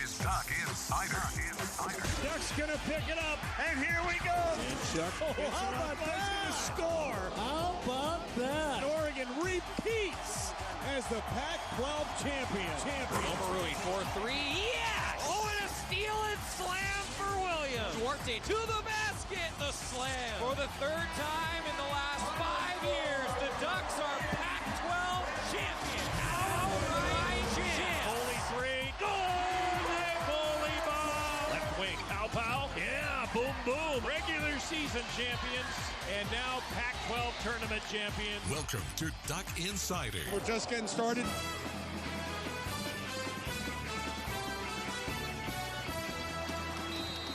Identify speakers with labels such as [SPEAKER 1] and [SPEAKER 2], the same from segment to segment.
[SPEAKER 1] is Duck Insider.
[SPEAKER 2] Duck's going to pick it up, and here we go.
[SPEAKER 3] Chuck.
[SPEAKER 2] Oh, how about that? Score.
[SPEAKER 3] How about that?
[SPEAKER 2] Oregon repeats as the Pac-12 champion.
[SPEAKER 4] Omarui for three. Yes! Oh, and a steal and slam for Williams. Duarte to the basket. The slam. For the third time in the last 5 years, the Ducks are Pac-12 champions. Outright champs.
[SPEAKER 2] Foley three. Goal! Foley ball. Left wing. Pow. Yeah, boom, boom. Regular season champions and now Pac-12 tournament champions.
[SPEAKER 1] Welcome to Duck Insider.
[SPEAKER 3] We're just getting started.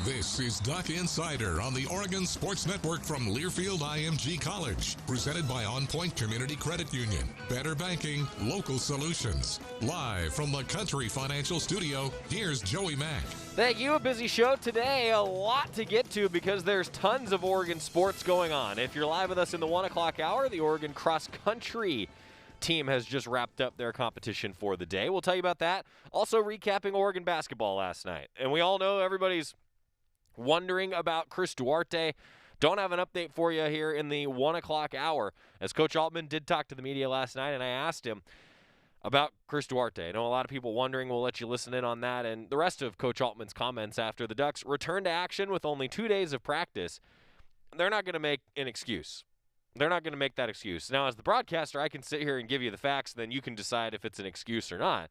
[SPEAKER 1] This is Duck Insider on the Oregon Sports Network from Learfield IMG College. Presented by On Point Community Credit Union. Better banking, local solutions. Live from the Country Financial Studio, here's Joey Mack.
[SPEAKER 5] Thank you. A busy show today. A lot to get to because there's tons of Oregon sports going on. If you're live with us in the 1 o'clock hour, the Oregon cross country team has just wrapped up their competition for the day. We'll tell you about that. Also recapping Oregon basketball last night. And we all know everybody's wondering about Chris Duarte. Don't have an update for you here in the 1 o'clock hour, as Coach Altman did talk to the media last night, and I asked him about Chris Duarte. I know a lot of people wondering. We'll let you listen in on that and the rest of Coach Altman's comments after the Ducks return to action with only 2 days of practice. They're not going to make an excuse. They're not going to make that excuse. Now, as the broadcaster, I can sit here and give you the facts, then you can decide if it's an excuse or not.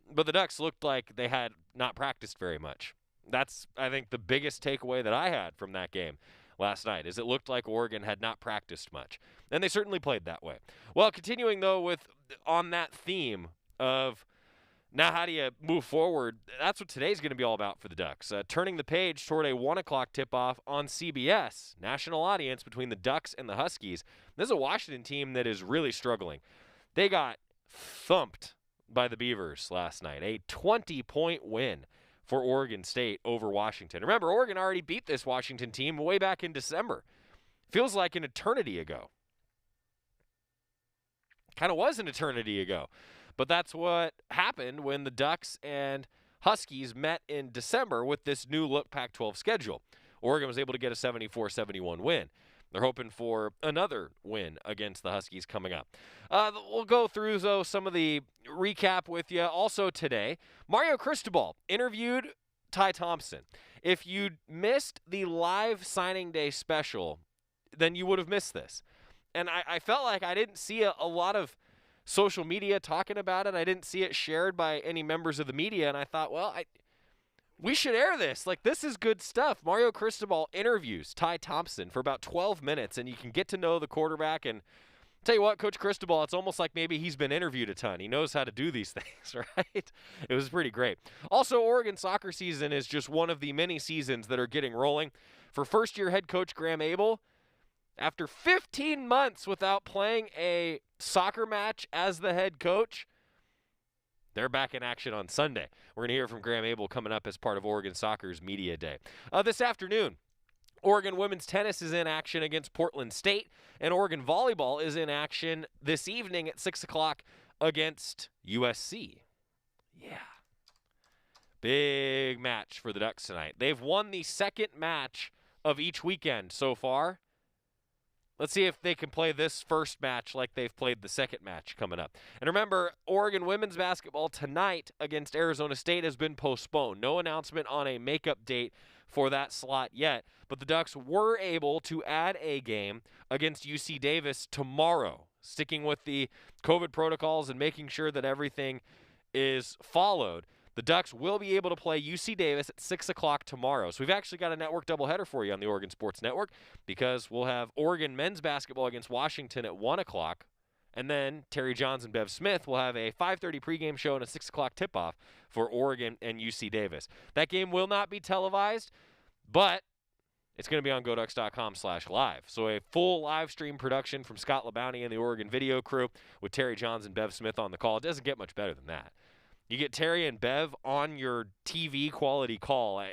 [SPEAKER 5] But the Ducks looked like they had not practiced very much. That's, I think, the biggest takeaway that I had from that game last night, is it looked like Oregon had not practiced much. And they certainly played that way. Well, continuing, though, on that theme of now how do you move forward, that's what today's going to be all about for the Ducks. Turning the page toward a 1 o'clock tip-off on CBS, national audience between the Ducks and the Huskies. This is a Washington team that is really struggling. They got thumped by the Beavers last night, a 20-point win for Oregon State over Washington. Remember, Oregon already beat this Washington team way back in December. Feels like an eternity ago. Kind of was an eternity ago. But that's what happened when the Ducks and Huskies met in December with this new look Pac-12 schedule. Oregon was able to get a 74-71 win. They're hoping for another win against the Huskies coming up. We'll go through, though, some of the recap with you. Also today, Mario Cristobal interviewed Ty Thompson. If you missed the live signing day special, then you would have missed this. And I felt like I didn't see a lot of social media talking about it. I didn't see it shared by any members of the media, and I thought, well, we should air this. Like, this is good stuff. Mario Cristobal interviews Ty Thompson for about 12 minutes, and you can get to know the quarterback. And tell you what, Coach Cristobal, it's almost like maybe he's been interviewed a ton. He knows how to do these things, right? It was pretty great. Also, Oregon soccer season is just one of the many seasons that are getting rolling. For first-year head coach Graeme Abel, after 15 months without playing a soccer match as the head coach, they're back in action on Sunday. We're going to hear from Graeme Abel coming up as part of Oregon Soccer's Media Day. This afternoon, Oregon women's tennis is in action against Portland State, and Oregon volleyball is in action this evening at 6 o'clock against USC. Yeah. Big match for the Ducks tonight. They've won the second match of each weekend so far. Let's see if they can play this first match like they've played the second match coming up. And remember, Oregon women's basketball tonight against Arizona State has been postponed. No announcement on a makeup date for that slot yet. But the Ducks were able to add a game against UC Davis tomorrow, sticking with the COVID protocols and making sure that everything is followed. The Ducks will be able to play UC Davis at 6 o'clock tomorrow. So we've actually got a network doubleheader for you on the Oregon Sports Network, because we'll have Oregon men's basketball against Washington at 1 o'clock, and then Terry Johns and Bev Smith will have a 5:30 pregame show and a 6 o'clock tip-off for Oregon and UC Davis. That game will not be televised, but it's going to be on GoDucks.com/live. So a full live stream production from Scott LeBounty and the Oregon video crew with Terry Johns and Bev Smith on the call. It doesn't get much better than that. You get Terry and Bev on your TV quality call.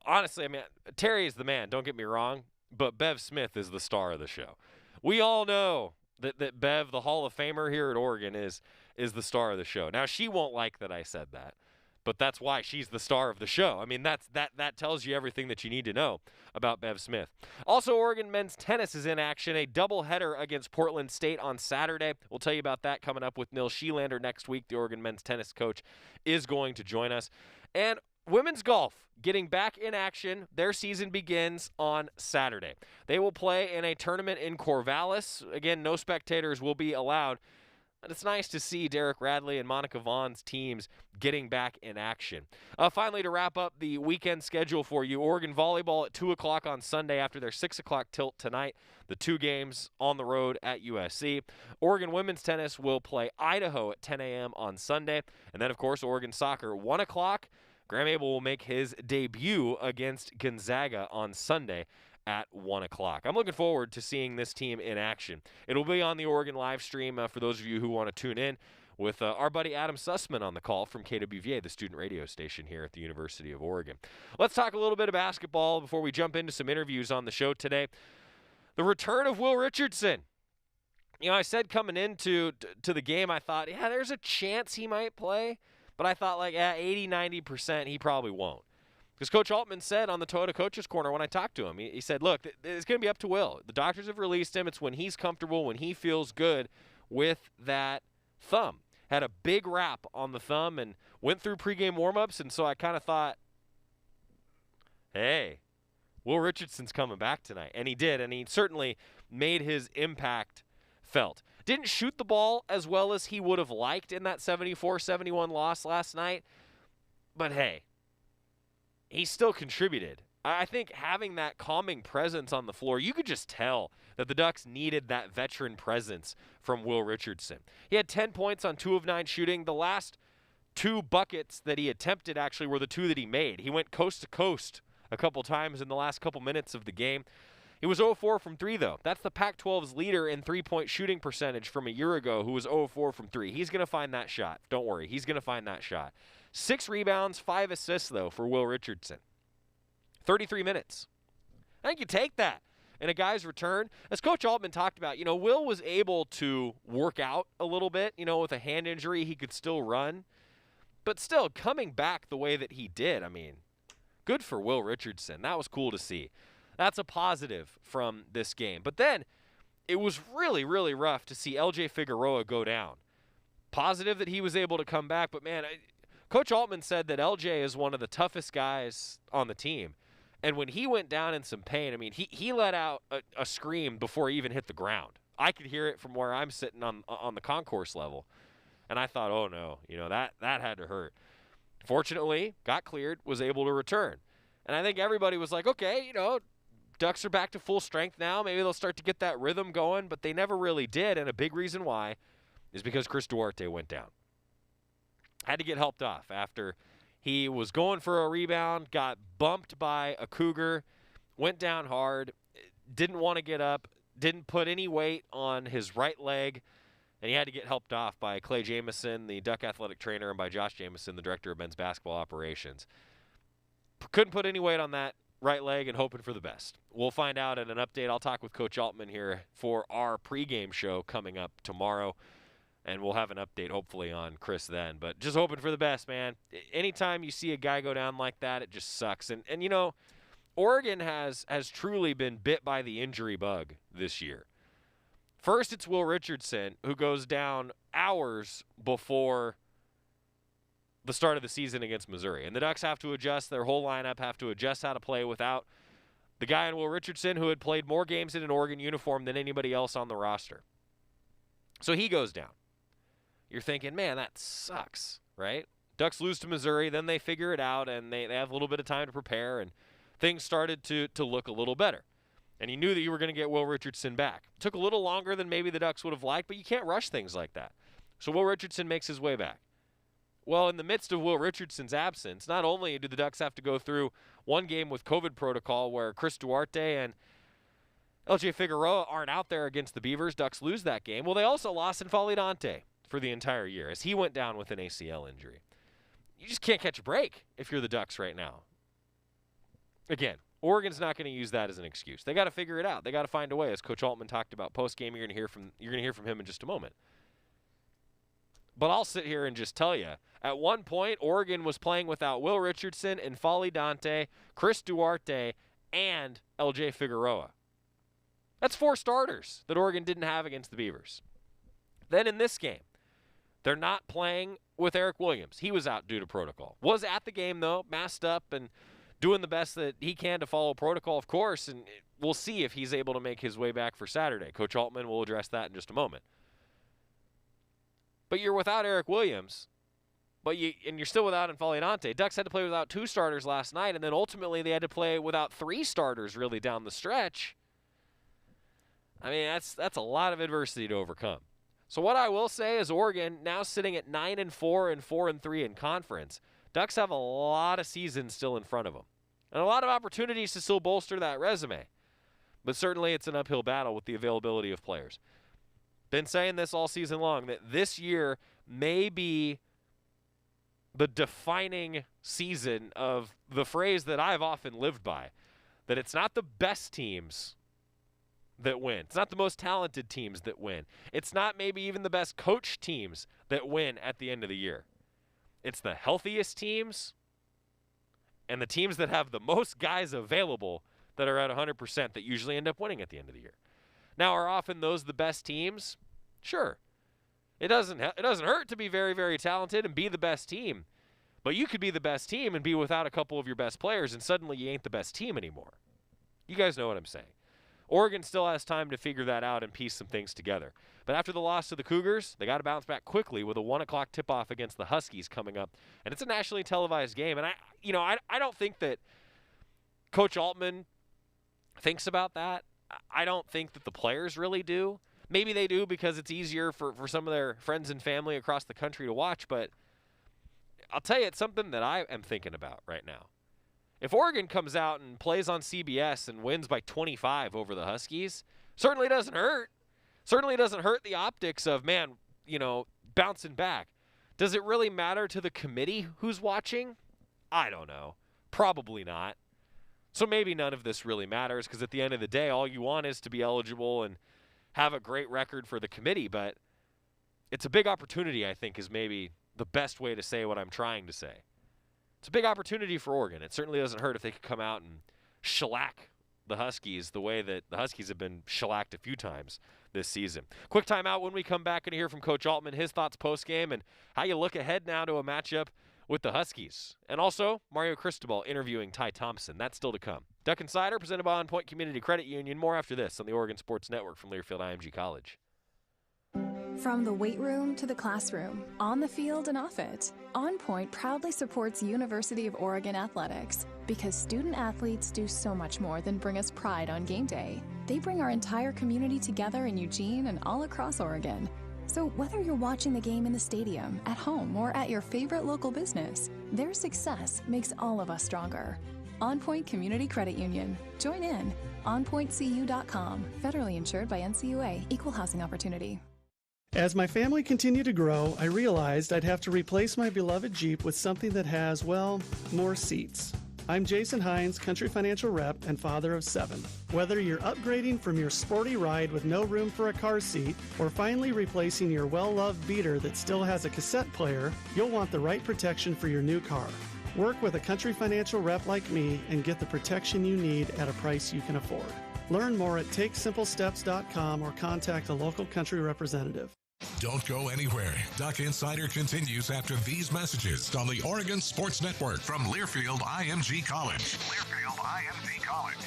[SPEAKER 5] Honestly, I mean, Terry is the man, don't get me wrong, but Bev Smith is the star of the show. We all know that Bev, the Hall of Famer here at Oregon, is is the star of the show. Now, she won't like that I said that, but that's why she's the star of the show. I mean, that tells you everything that you need to know about Bev Smith. Also, Oregon men's tennis is in action, a doubleheader against Portland State on Saturday. We'll tell you about that coming up with Nils Schelander next week. The Oregon men's tennis coach is going to join us. And women's golf getting back in action. Their season begins on Saturday. They will play in a tournament in Corvallis. Again, no spectators will be allowed. But it's nice to see Derek Radley and Monica Vaughn's teams getting back in action. Finally, to wrap up the weekend schedule for you, Oregon volleyball at 2 o'clock on Sunday after their 6 o'clock tilt tonight. The 2 games on the road at USC. Oregon women's tennis will play Idaho at 10 a.m. on Sunday. And then, of course, Oregon soccer, 1 o'clock. Graeme Abel will make his debut against Gonzaga on Sunday at 1 o'clock. I'm looking forward to seeing this team in action. It'll be on the Oregon live stream for those of you who want to tune in with our buddy Adam Sussman on the call from KWVA, the student radio station here at the University of Oregon. Let's talk a little bit of basketball before we jump into some interviews on the show today. The return of Will Richardson. You know, I said coming into the game, I thought, yeah, there's a chance he might play. But I thought, 80, 90%, he probably won't. Because Coach Altman said on the Toyota Coaches Corner when I talked to him, he said, look, it's going to be up to Will. The doctors have released him. It's when he's comfortable, when he feels good with that thumb. Had a big wrap on the thumb and went through pregame warmups, and so I kind of thought, hey, Will Richardson's coming back tonight. And he did, and he certainly made his impact felt. Didn't shoot the ball as well as he would have liked in that 74-71 loss last night. But, hey, he still contributed. I think having that calming presence on the floor, you could just tell that the Ducks needed that veteran presence from Will Richardson. He had 10 points on 2 of 9 shooting. The last 2 buckets that he attempted actually were the 2 that he made. He went coast to coast a couple times in the last couple minutes of the game. He was 0-4 from 3, though. That's the Pac-12's leader in three-point shooting percentage from a year ago, who was 0-4 from 3. He's going to find that shot. Don't worry. He's going to find that shot. 6 rebounds, 5 assists, though, for Will Richardson. 33 minutes. I think you take that in a guy's return. As Coach Altman talked about, Will was able to work out a little bit. With a hand injury, he could still run. But still, coming back the way that he did, good for Will Richardson. That was cool to see. That's a positive from this game. But then it was really, really rough to see LJ Figueroa go down. Positive that he was able to come back, but man, Coach Altman said that LJ is one of the toughest guys on the team. And when he went down in some pain, he let out a scream before he even hit the ground. I could hear it from where I'm sitting on the concourse level. And I thought, oh no, that had to hurt. Fortunately, got cleared, was able to return. And I think everybody was like, okay, Ducks are back to full strength now. Maybe they'll start to get that rhythm going, but they never really did, and a big reason why is because Chris Duarte went down. Had to get helped off after he was going for a rebound, got bumped by a Cougar, went down hard, didn't want to get up, didn't put any weight on his right leg, and he had to get helped off by Clay Jamison, the Duck athletic trainer, and by Josh Jamison, the director of men's basketball operations. Couldn't put any weight on that right leg and hoping for the best. We'll find out at an update. I'll talk with Coach Altman here for our pregame show coming up tomorrow, and we'll have an update hopefully on Chris then. But just hoping for the best, man. Anytime you see a guy go down like that, it just sucks. And Oregon has truly been bit by the injury bug this year. First, it's Will Richardson, who goes down hours before the start of the season against Missouri. And the Ducks have to adjust. Their whole lineup have to adjust how to play without the guy in Will Richardson who had played more games in an Oregon uniform than anybody else on the roster. So he goes down. You're thinking, man, that sucks, right? Ducks lose to Missouri, then they figure it out, and they have a little bit of time to prepare, and things started to look a little better. And you knew that you were going to get Will Richardson back. Took a little longer than maybe the Ducks would have liked, but you can't rush things like that. So Will Richardson makes his way back. Well, in the midst of Will Richardson's absence, not only do the Ducks have to go through one game with COVID protocol where Chris Duarte and LJ Figueroa aren't out there against the Beavers, Ducks lose that game. Well, they also lost N'Faly Dante for the entire year as he went down with an ACL injury. You just can't catch a break if you're the Ducks right now. Again, Oregon's not going to use that as an excuse. They got to figure it out. They got to find a way, as Coach Altman talked about post-game. You're going to hear from him in just a moment. But I'll sit here and just tell you, at one point, Oregon was playing without Will Richardson and Folly Dante, Chris Duarte, and LJ Figueroa. That's 4 starters that Oregon didn't have against the Beavers. Then in this game, they're not playing with Eric Williams. He was out due to protocol. Was at the game, though, masked up and doing the best that he can to follow protocol, of course, and we'll see if he's able to make his way back for Saturday. Coach Altman will address that in just a moment. But you're without Eric Williams, and you're still without Folly Dante. Ducks had to play without 2 starters last night, and then ultimately they had to play without 3 starters really down the stretch. I mean, that's a lot of adversity to overcome. So what I will say is Oregon now sitting at 9-4 and 4-3 in conference. Ducks have a lot of seasons still in front of them, and a lot of opportunities to still bolster that resume. But certainly it's an uphill battle with the availability of players. Been saying this all season long, that this year may be the defining season of the phrase that I've often lived by, that it's not the best teams that win. It's not the most talented teams that win. It's not maybe even the best coached teams that win at the end of the year. It's the healthiest teams and the teams that have the most guys available that are at 100% that usually end up winning at the end of the year. Now, are often those the best teams? Sure. It doesn't hurt to be very, very talented and be the best team. But you could be the best team and be without a couple of your best players, and suddenly you ain't the best team anymore. You guys know what I'm saying. Oregon still has time to figure that out and piece some things together. But after the loss to the Cougars, they got to bounce back quickly with a 1 o'clock tip-off against the Huskies coming up. And it's a nationally televised game. And I don't think that Coach Altman thinks about that. I don't think that the players really do. Maybe they do because it's easier for some of their friends and family across the country to watch. But I'll tell you, it's something that I am thinking about right now. If Oregon comes out and plays on CBS and wins by 25 over the Huskies, certainly doesn't hurt. Certainly doesn't hurt the optics of, bouncing back. Does it really matter to the committee who's watching? I don't know. Probably not. So maybe none of this really matters, because at the end of the day, all you want is to be eligible and have a great record for the committee. But it's a big opportunity, I think, is maybe the best way to say what I'm trying to say. It's a big opportunity for Oregon. It certainly doesn't hurt if they could come out and shellac the Huskies the way that the Huskies have been shellacked a few times this season. Quick timeout. When we come back and hear from Coach Altman, his thoughts post-game, and how you look ahead now to a matchup with the Huskies. And also, Mario Cristobal interviewing Ty Thompson. That's still to come. Duck Insider, presented by On Point Community Credit Union. More after this on the Oregon Sports Network from Learfield IMG College.
[SPEAKER 6] From the weight room to the classroom, on the field and off it, On Point proudly supports University of Oregon athletics, because student athletes do so much more than bring us pride on game day. They bring our entire community together in Eugene and all across Oregon. So whether you're watching the game in the stadium, at home, or at your favorite local business, their success makes all of us stronger. On Point Community Credit Union. Join in. OnPointCU.com. Federally insured by NCUA. Equal housing opportunity.
[SPEAKER 7] As my family continued to grow, I realized I'd have to replace my beloved Jeep with something that has, more seats. I'm Jason Hines, Country Financial Rep and father of 7. Whether you're upgrading from your sporty ride with no room for a car seat, or finally replacing your well-loved beater that still has a cassette player, you'll want the right protection for your new car. Work with a Country Financial Rep like me and get the protection you need at a price you can afford. Learn more at TakeSimpleSteps.com or contact a local Country representative.
[SPEAKER 1] Don't go anywhere. Duck Insider continues after these messages on the Oregon Sports Network from Learfield IMG College. Learfield IMG College.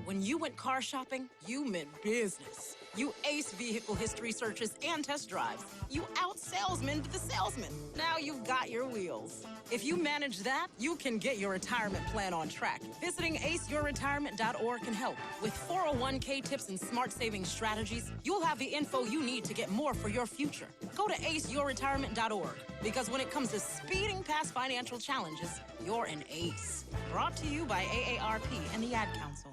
[SPEAKER 8] When you went car shopping, you meant business. You aced vehicle history searches and test drives. You out-salesmaned the salesman. Now you've got your wheels. If you manage that, you can get your retirement plan on track. Visiting aceyourretirement.org can help. With 401k tips and smart saving strategies, you'll have the info you need to get more for your future. Go to aceyourretirement.org, because when it comes to speeding past financial challenges, you're an ace. Brought to you by AARP and the Ad Council.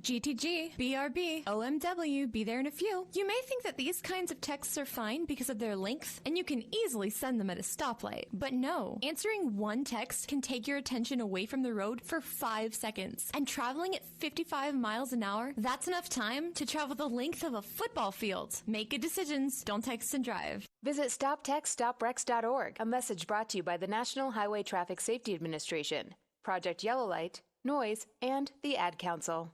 [SPEAKER 6] GTG, BRB, OMW, be there in a few. You may think that these kinds of texts are fine because of their length, and you can easily send them at a stoplight. But no, answering one text can take your attention away from the road for 5 seconds. And traveling at 55 miles an hour, that's enough time to travel the length of a football field. Make good decisions, don't text and drive.
[SPEAKER 9] Visit StopTextStopWrecks.org, a message brought to you by the National Highway Traffic Safety Administration, Project Yellow Light, Noise, and the Ad Council.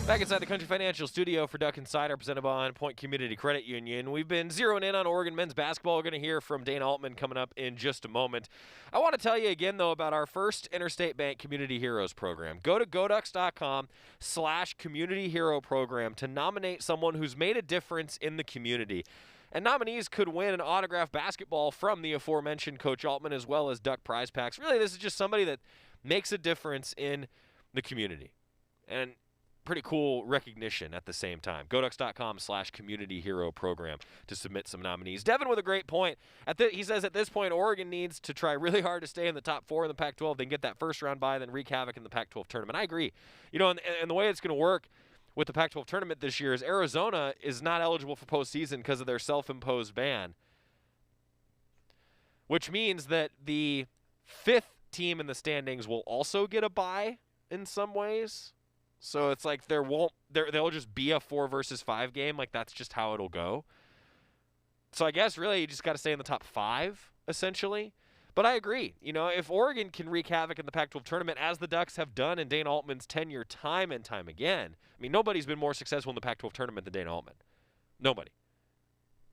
[SPEAKER 5] Back inside the Country Financial Studio for Duck Insider, presented by On Point Community Credit Union. We've been zeroing in on Oregon men's basketball. We're going to hear from Dana Altman coming up in just a moment. I want to tell you again, though, about our first Interstate Bank Community Heroes program. Go to goducks.com/Community Hero Program to nominate someone who's made a difference in the community. And nominees could win an autographed basketball from the aforementioned Coach Altman, as well as Duck prize packs. Really, this is just somebody that makes a difference in the community. And pretty cool recognition at the same time. GoDucks.com/Community Hero Program to submit some nominees. Devin with a great point. He says at this point, Oregon needs to try really hard to stay in the top 4 in the Pac-12. Then get that first round bye, then wreak havoc in the Pac-12 tournament. I agree. You know, and the way it's going to work with the Pac-12 tournament this year is Arizona is not eligible for postseason because of their self-imposed ban, which means that the 5th team in the standings will also get a bye in some ways. So it's like there'll just be a 4 versus 5 game. Like, that's just how it'll go. So I guess really you just got to stay in the top 5, essentially. But I agree. You know, if Oregon can wreak havoc in the Pac-12 tournament, as the Ducks have done in Dana Altman's tenure time and time again, I mean, nobody's been more successful in the Pac-12 tournament than Dana Altman. Nobody.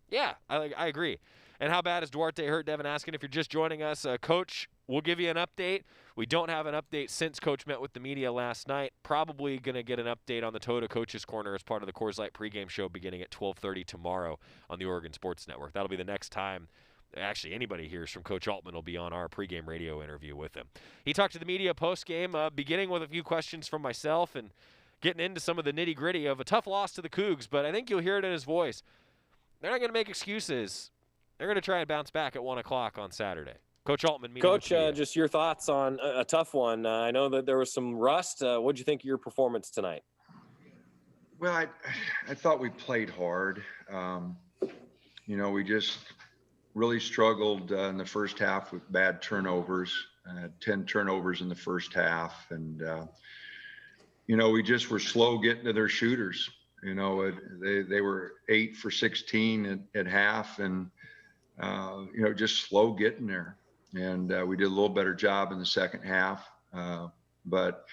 [SPEAKER 5] Yeah, I agree. And how bad is Duarte hurt? Devin asking. If you're just joining us, Coach, we'll give you an update. We don't have an update since Coach met with the media last night. Probably going to get an update on the Toyota Coaches Corner as part of the Coors Light pregame show beginning at 12:30 tomorrow on the Oregon Sports Network. That'll be the next time actually anybody hears from Coach Altman will be on our pregame radio interview with him. He talked to the media postgame, beginning with a few questions from myself and getting into some of the nitty-gritty of a tough loss to the Cougs, but I think you'll hear it in his voice. They're not going to make excuses. They're going to try and bounce back at 1 o'clock on Saturday. Coach Altman.
[SPEAKER 10] Coach, just your thoughts on a tough one. I know that there was some rust. What did you think of your performance tonight?
[SPEAKER 11] Well, I thought we played hard. You know, we just really struggled in the first half with bad turnovers, 10 turnovers in the first half. And, you know, we just were slow getting to their shooters. You know, they were 8 for 16 at half and, you know, just slow getting there. And we did a little better job in the second half, but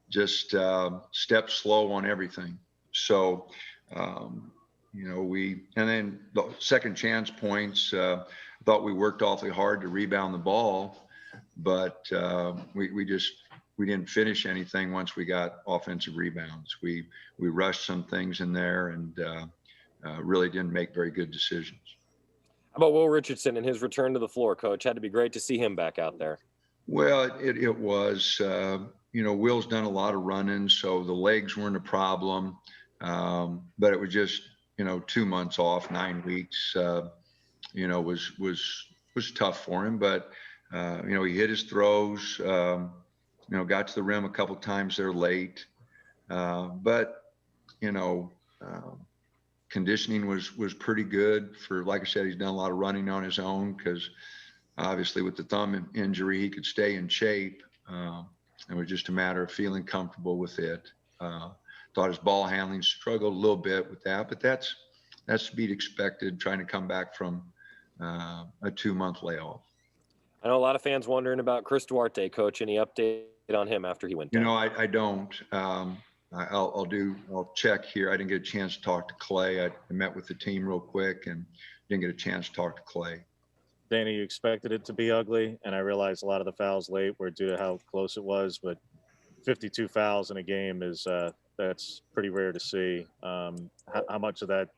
[SPEAKER 11] just stepped slow on everything. So, you know, and then the second chance points, thought we worked awfully hard to rebound the ball, but we didn't finish anything once we got offensive rebounds. We rushed some things in there and really didn't make very good decisions.
[SPEAKER 10] How about Will Richardson and his return to the floor, Coach? Had to be great to see him back out there.
[SPEAKER 11] Well, it was, you know, Will's done a lot of running, so the legs weren't a problem. But it was just, you know, 2 months off, 9 weeks, you know, was tough for him. But, you know, he hit his throws, you know, got to the rim a couple times there late. But, you know, conditioning was pretty good for, like I said, he's done a lot of running on his own because obviously with the thumb injury, he could stay in shape. It was just a matter of feeling comfortable with it. Thought his ball handling struggled a little bit with that, but that's to be expected trying to come back from a 2-month layoff.
[SPEAKER 10] I know a lot of fans wondering about Chris Duarte, Coach. Any update on him after he went down?
[SPEAKER 11] You know, I don't. I'll check here. I didn't get a chance to talk to Clay. I met with the team real quick and didn't get a chance to talk to Clay.
[SPEAKER 12] Danny, you expected it to be ugly, and I realized a lot of the fouls late were due to how close it was, but 52 fouls in a game is that's pretty rare to see. How much of that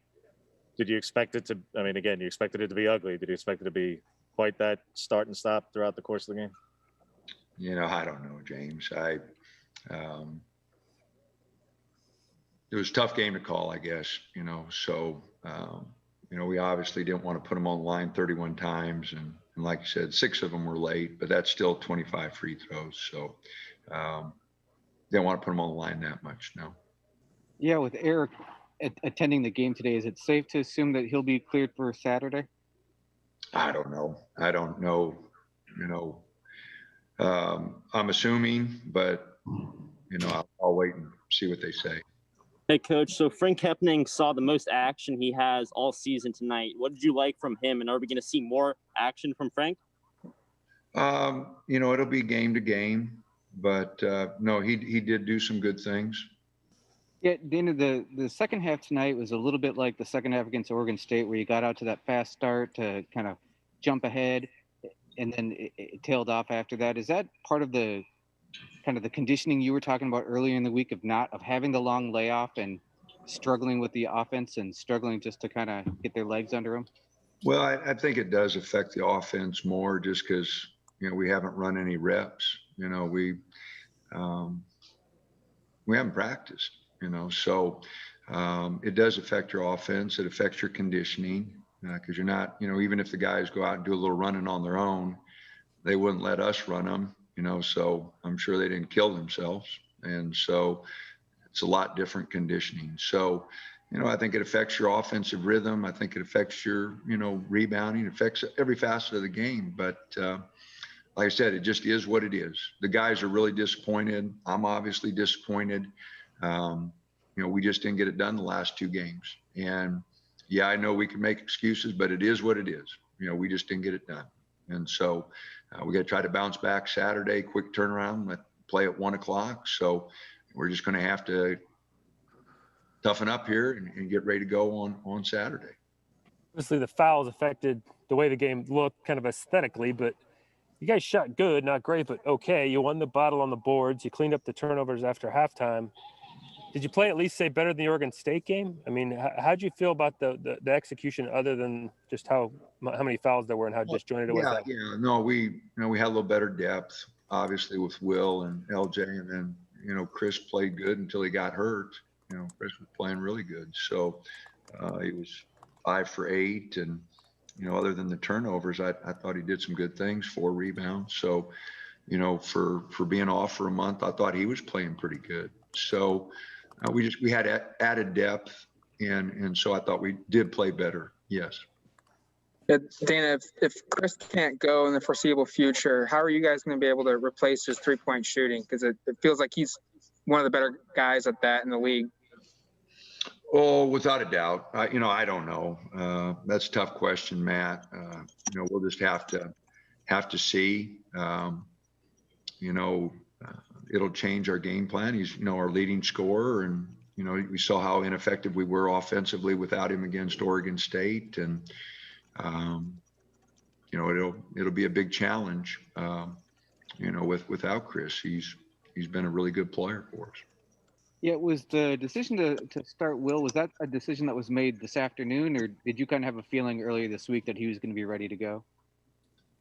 [SPEAKER 12] did you expect it to? I mean, again, you expected it to be ugly. Did you expect it to be quite that start and stop throughout the course of the game? You
[SPEAKER 11] know, I don't know, James. it was a tough game to call, I guess, so, we obviously didn't want to put them on the line 31 times. And like you said, 6 of them were late, but that's still 25 free throws. So didn't want to put them on the line that much, no.
[SPEAKER 13] Yeah, with Eric attending the game today, is it safe to assume that he'll be cleared for Saturday?
[SPEAKER 11] I don't know. I'm assuming, but, I'll wait and see what they say.
[SPEAKER 14] Hey, Coach. So Frank Hepning saw the most action he has all season tonight. What did you like from him, and are we going to see more action from Frank?
[SPEAKER 11] It'll be game to game, but no, he did do some good things.
[SPEAKER 13] Yeah, Dana, the second half tonight was a little bit like the second half against Oregon State, where you got out to that fast start to kind of jump ahead, and then it tailed off after that. Is that part of the kind of the conditioning you were talking about earlier in the week of having the long layoff and struggling with the offense and struggling just to kind of get their legs under them?
[SPEAKER 11] Well, I think it does affect the offense more just because, we haven't run any reps. We haven't practiced, so it does affect your offense. It affects your conditioning because you're not, even if the guys go out and do a little running on their own, they wouldn't let us run them, so I'm sure they didn't kill themselves. And so it's a lot different conditioning. So, I think it affects your offensive rhythm. I think it affects your, rebounding. It affects every facet of the game. But like I said, it just is what it is. The guys are really disappointed. I'm obviously disappointed. We just didn't get it done the last 2 games. And yeah, I know we can make excuses, but it is what it is. We just didn't get it done. And so we got to try to bounce back Saturday, quick turnaround, play at 1:00. So we're just going to have to toughen up here and get ready to go on Saturday.
[SPEAKER 15] Obviously, the fouls affected the way the game looked kind of aesthetically, but you guys shot good, not great, but okay. You won the battle on the boards. You cleaned up the turnovers after halftime. Did you play at least, say, better than the Oregon State game? I mean, how'd you feel about the execution other than just how many fouls there were and how disjointed it was?
[SPEAKER 11] Yeah, no, we had a little better depth, obviously, with Will and LJ, and then, Chris played good until he got hurt. Chris was playing really good. So he was 5 for 8. And, other than the turnovers, I thought he did some good things, 4 rebounds. So, for being off for a month, I thought he was playing pretty good. So we had added depth. And so I thought we did play better. Yes.
[SPEAKER 16] Yeah, Dana, if Chris can't go in the foreseeable future, how are you guys going to be able to replace his 3-point shooting? Because it feels like he's one of the better guys at that in the league.
[SPEAKER 11] Oh, without a doubt. I don't know. That's a tough question, Matt. We'll just have to see. It'll change our game plan. He's, our leading scorer, and we saw how ineffective we were offensively without him against Oregon State, and it'll be a big challenge. Without Chris, he's been a really good player for us.
[SPEAKER 13] Yeah, was the decision to start Will, was that a decision that was made this afternoon, or did you kind of have a feeling earlier this week that he was going to be ready to go?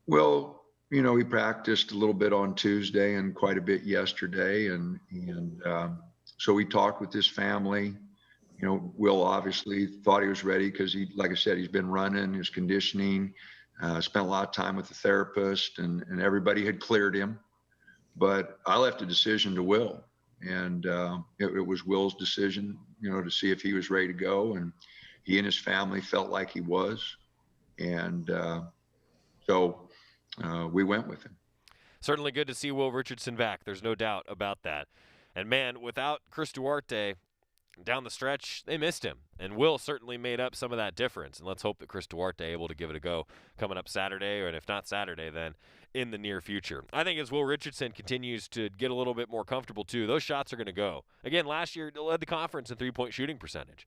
[SPEAKER 11] Well, he practiced a little bit on Tuesday and quite a bit yesterday. And so we talked with his family. Will obviously thought he was ready because like I said, he's been running, his conditioning, spent a lot of time with the therapist, and everybody had cleared him. But I left the decision to Will. And it was Will's decision, to see if he was ready to go. And he and his family felt like he was. And so we went with him.
[SPEAKER 5] Certainly good to see Will Richardson back. There's no doubt about that. And, man, without Chris Duarte down the stretch, they missed him. And Will certainly made up some of that difference. And let's hope that Chris Duarte able to give it a go coming up Saturday, and if not Saturday, then in the near future. I think as Will Richardson continues to get a little bit more comfortable, too, those shots are going to go. Again, last year, he led the conference in three-point shooting percentage.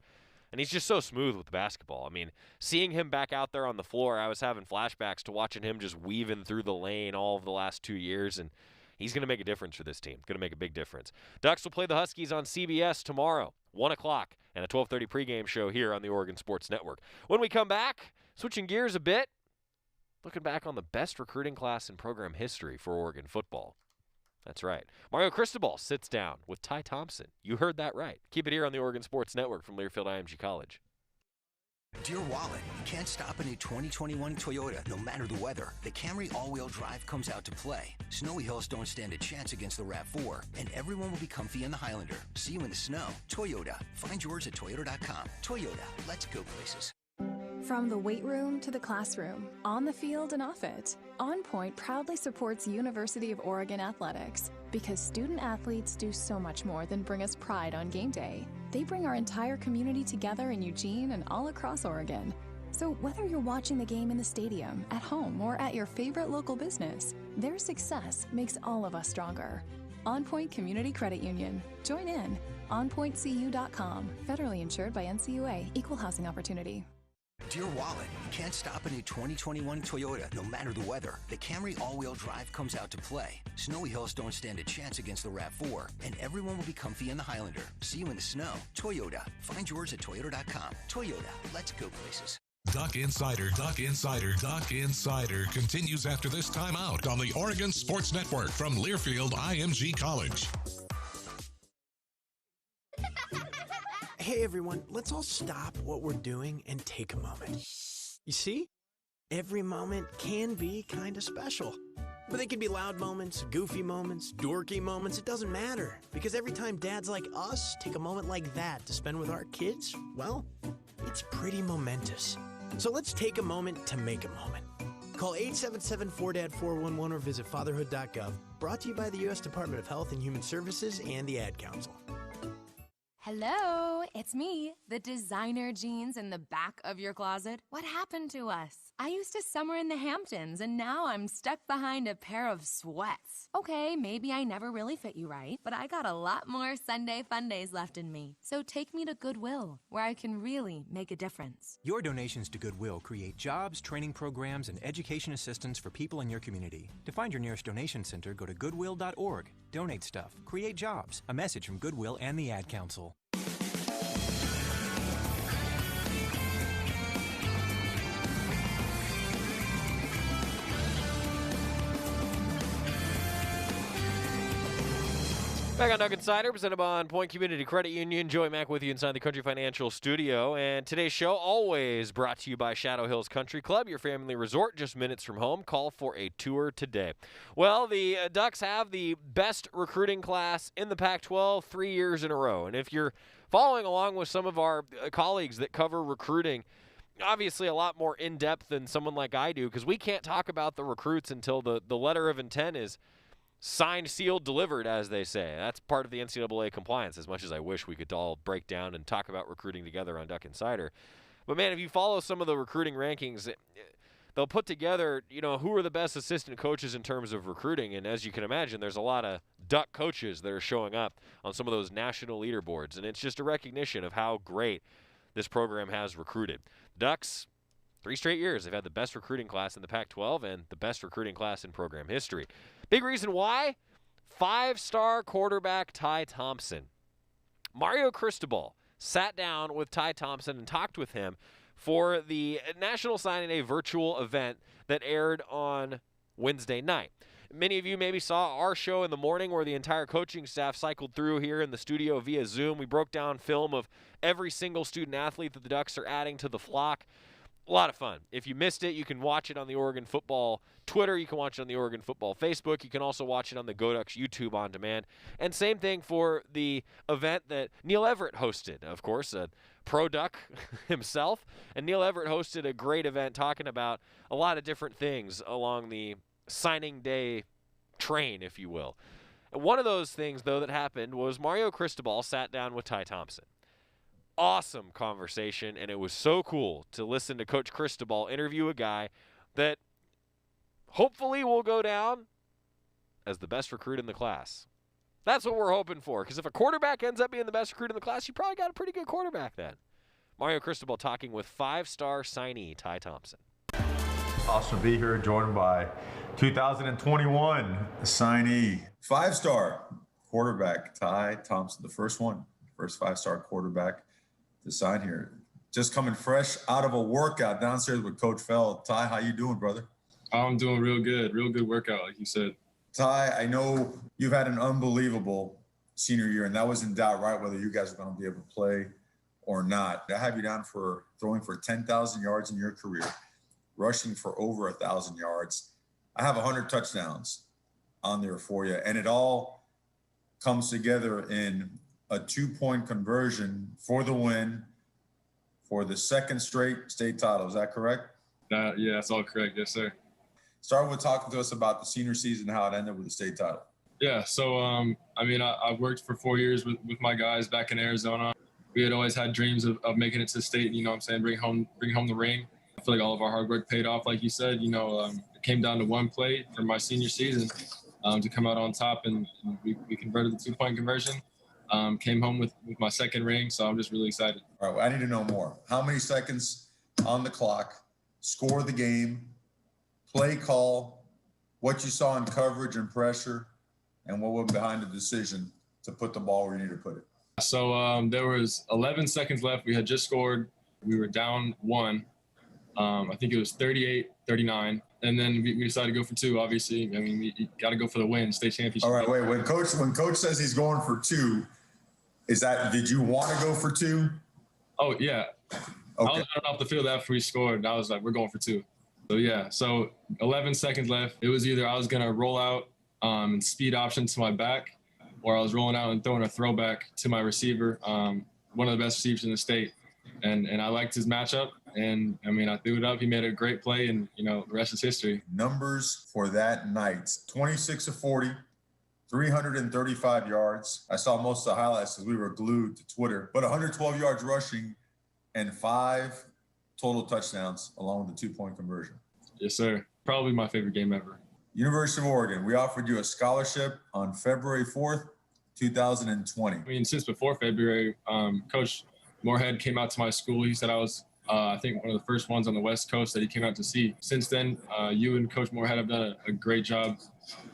[SPEAKER 5] And he's just so smooth with the basketball. I mean, seeing him back out there on the floor, I was having flashbacks to watching him just weaving through the lane all of the last 2 years, and he's going to make a difference for this team. Going to make a big difference. Ducks will play the Huskies on CBS tomorrow, 1 o'clock, and a 12:30 pregame show here on the Oregon Sports Network. When we come back, switching gears a bit, looking back on the best recruiting class in program history for Oregon football. That's right. Mario Cristobal sits down with Ty Thompson. You heard that right. Keep it here on the Oregon Sports Network from Learfield IMG College.
[SPEAKER 17] Dear Wallet, you can't stop a new 2021 Toyota no matter the weather. The Camry all-wheel drive comes out to play. Snowy hills don't stand a chance against the RAV4, and everyone will be comfy in the Highlander. See you in the snow. Toyota. Find yours at toyota.com. Toyota. Let's go places.
[SPEAKER 6] From the weight room to the classroom, on the field and off it, On Point proudly supports University of Oregon athletics because student athletes do so much more than bring us pride on game day. They bring our entire community together in Eugene and all across Oregon. So whether you're watching the game in the stadium, at home, or at your favorite local business, their success makes all of us stronger. On Point Community Credit Union. Join in. OnPointCU.com. Federally insured by NCUA. Equal housing opportunity.
[SPEAKER 17] Dear Wallet, you can't stop a new 2021 Toyota no matter the weather. The Camry all-wheel drive comes out to play. Snowy hills don't stand a chance against the RAV4, and everyone will be comfy in the Highlander. See you in the snow. Toyota. Find yours at toyota.com. Toyota. Let's go places.
[SPEAKER 1] Duck Insider continues after this timeout on the Oregon Sports Network from Learfield IMG College.
[SPEAKER 18] Hey everyone, let's all stop what we're doing and take a moment. You see? Every moment can be kind of special. But they can be loud moments, goofy moments, dorky moments, it doesn't matter. Because every time dads like us take a moment like that to spend with our kids, well, it's pretty momentous. So let's take a moment to make a moment. Call 877-4DAD-411 or visit fatherhood.gov. Brought to you by the U.S. Department of Health and Human Services and the Ad Council.
[SPEAKER 19] Hello, it's me, the designer jeans in the back of your closet. What happened to us? I used to summer in the Hamptons, and now I'm stuck behind a pair of sweats. Okay, maybe I never really fit you right, but I got a lot more Sunday fun days left in me. So take me to Goodwill, where I can really make a difference.
[SPEAKER 20] Your donations to Goodwill create jobs, training programs, and education assistance for people in your community. To find your nearest donation center, go to goodwill.org. Donate stuff, create jobs. A message from Goodwill and the Ad Council.
[SPEAKER 5] Back on Duck Insider, presented by On Point Community Credit Union. Joey Mack with you inside the Country Financial Studio. And today's show always brought to you by Shadow Hills Country Club, your family resort just minutes from home. Call for a tour today. Well, the Ducks have the best recruiting class in the Pac-12 3 years in a row. And if you're following along with some of our colleagues that cover recruiting, obviously a lot more in-depth than someone like I do, because we can't talk about the recruits until the letter of intent is signed, sealed, delivered, as they say. That's part of the NCAA compliance, as much as I wish we could all break down and talk about recruiting together on Duck Insider. But, man, if you follow some of the recruiting rankings, they'll put together, who are the best assistant coaches in terms of recruiting. And as you can imagine, there's a lot of Duck coaches that are showing up on some of those national leaderboards. And it's just a recognition of how great this program has recruited. Ducks, 3 straight years, they've had the best recruiting class in the Pac-12 and the best recruiting class in program history. Big reason why? 5-star quarterback Ty Thompson. Mario Cristobal sat down with Ty Thompson and talked with him for the National Signing Day virtual event that aired on Wednesday night. Many of you maybe saw our show in the morning where the entire coaching staff cycled through here in the studio via Zoom. We broke down film of every single student athlete that the Ducks are adding to the flock. A lot of fun. If you missed it, you can watch it on the Oregon Football Twitter. You can watch it on the Oregon Football Facebook. You can also watch it on the Go Ducks YouTube on demand. And same thing for the event that Neil Everett hosted, of course, a pro Duck himself. And Neil Everett hosted a great event talking about a lot of different things along the signing day train, if you will. And one of those things, though, that happened was Mario Cristobal sat down with Ty Thompson. Awesome conversation, and it was so cool to listen to Coach Cristobal interview a guy that hopefully will go down as the best recruit in the class. That's what we're hoping for, because if a quarterback ends up being the best recruit in the class, you probably got a pretty good quarterback then. Mario Cristobal talking with 5-star signee Ty Thompson.
[SPEAKER 21] Awesome to be here, joined by 2021 signee.
[SPEAKER 22] 5-star quarterback Ty Thompson, the first 5-star quarterback to sign here. Just coming fresh out of a workout downstairs with Coach Feld. Ty, how you doing, brother?
[SPEAKER 23] I'm doing real good workout, like you said.
[SPEAKER 22] Ty, I know you've had an unbelievable senior year, and that was in doubt, right, whether you guys are going to be able to play or not. I have you down for throwing for 10,000 yards in your career, rushing for over 1,000 yards. I have 100 touchdowns on there for you, and it all comes together in a 2-point conversion for the win for the second straight state title. Is that correct?
[SPEAKER 2] Yeah, that's all correct. Yes, sir.
[SPEAKER 22] Start with talking to us about the senior season, how it ended with the state title.
[SPEAKER 2] Yeah, so I worked for 4 years with my guys back in Arizona. We had always had dreams of making it to state, you know what I'm saying, bring home the ring. I feel like all of our hard work paid off, like you said. It came down to one play for my senior season to come out on top, and we converted the 2-point conversion. Came home with my second ring, so I'm just really excited.
[SPEAKER 22] All right, well, I need to know more. How many seconds on the clock, score of the game, play call, what you saw in coverage and pressure, and what went behind the decision to put the ball where you need to put it?
[SPEAKER 2] So there was 11 seconds left. We had just scored. We were down 1. I think it was 38-39. And then we decided to go for 2, obviously. I mean, we got to go for the win, state championship.
[SPEAKER 22] All right, wait. When coach says he's going for 2, did you want to go for 2?
[SPEAKER 2] Oh, yeah.
[SPEAKER 22] Okay.
[SPEAKER 2] I was off the field after we scored, and I was like, we're going for 2. So, yeah. So 11 seconds left. It was either I was going to roll out and speed option to my back, or I was rolling out and throwing a throwback to my receiver, one of the best receivers in the state. And I liked his matchup. And, I mean, I threw it up. He made a great play, and, the rest is history.
[SPEAKER 22] Numbers for that night, 26 of 40, 335 yards. I saw most of the highlights because we were glued to Twitter. But 112 yards rushing and 5 total touchdowns along with the 2-point conversion.
[SPEAKER 2] Yes, sir. Probably my favorite game ever.
[SPEAKER 22] University of Oregon, we offered you a scholarship on February 4th, 2020.
[SPEAKER 2] I mean, since before February, Coach Moorhead came out to my school. He said I was, I think, one of the first ones on the West Coast that he came out to see. Since then, you and Coach Moorhead have done a great job.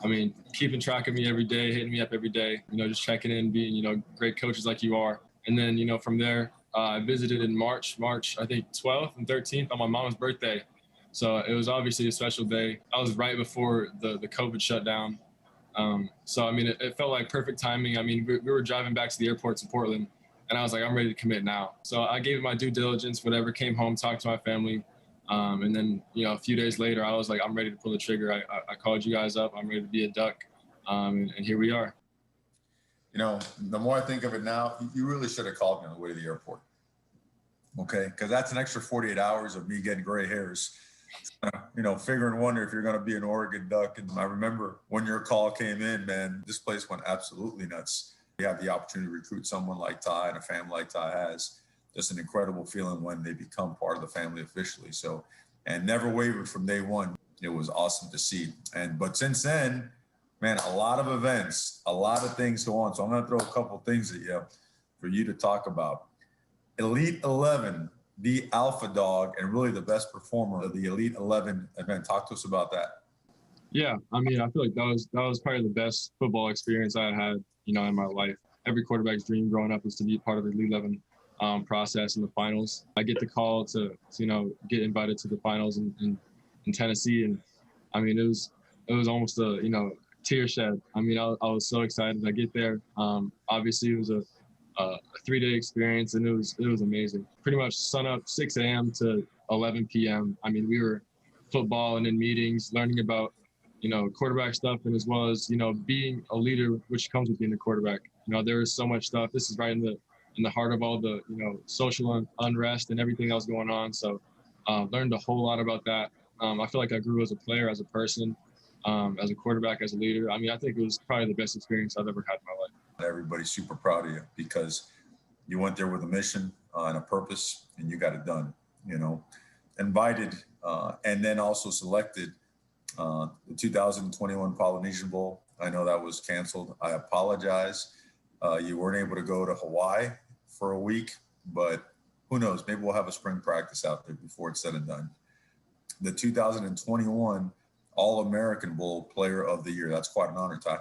[SPEAKER 2] I mean, keeping track of me every day, hitting me up every day, just checking in, being, great coaches like you are. And then, from there, I visited in March, I think 12th and 13th on my mom's birthday. So it was obviously a special day. I was right before the COVID shutdown. So, I mean, it felt like perfect timing. I mean, we were driving back to the airport to Portland, and I was like, I'm ready to commit now. So I gave it my due diligence, whatever, came home, talked to my family. And then, a few days later, I was like, I'm ready to pull the trigger. I called you guys up. I'm ready to be a Duck. And here we are.
[SPEAKER 22] The more I think of it now, you really should have called me on the way to the airport. Okay? Because that's an extra 48 hours of me getting gray hairs. Figure and wonder if you're going to be an Oregon Duck. And I remember when your call came in, man, this place went absolutely nuts. You have the opportunity to recruit someone like Ty and a family like Ty has. Just an incredible feeling when they become part of the family officially. So, and never wavered from day one. It was awesome to see. But since then, man, a lot of events, a lot of things go on. So I'm going to throw a couple things at you for you to talk about. Elite 11, the alpha dog, and really the best performer of the Elite 11 event. Talk to us about that.
[SPEAKER 2] Yeah, I mean, I feel like that was probably the best football experience I had, in my life. Every quarterback's dream growing up is to be part of the Elite 11 process in the finals. I get the call to get invited to the finals in Tennessee, and I mean, it was almost a tear shed. I mean, I was so excited. I get there. Obviously, it was a 3-day experience, and it was amazing. Pretty much sun up 6 a.m. to 11 p.m. I mean, we were football and in meetings, learning about quarterback stuff, and as well as being a leader, which comes with being a quarterback. There is so much stuff. This is right in the heart of all the social unrest and everything else going on. So learned a whole lot about that. I feel like I grew as a player, as a person, as a quarterback, as a leader. I mean, I think it was probably the best experience I've ever had in my life.
[SPEAKER 22] Everybody's super proud of you because you went there with a mission and a purpose, and you got it done. Invited and then also selected the 2021 Polynesian Bowl. I know that was canceled. I apologize. You weren't able to go to Hawaii for a week, but who knows? Maybe we'll have a spring practice out there before it's said and done. The 2021 All-American Bowl Player of the Year. That's quite an honor, Ty.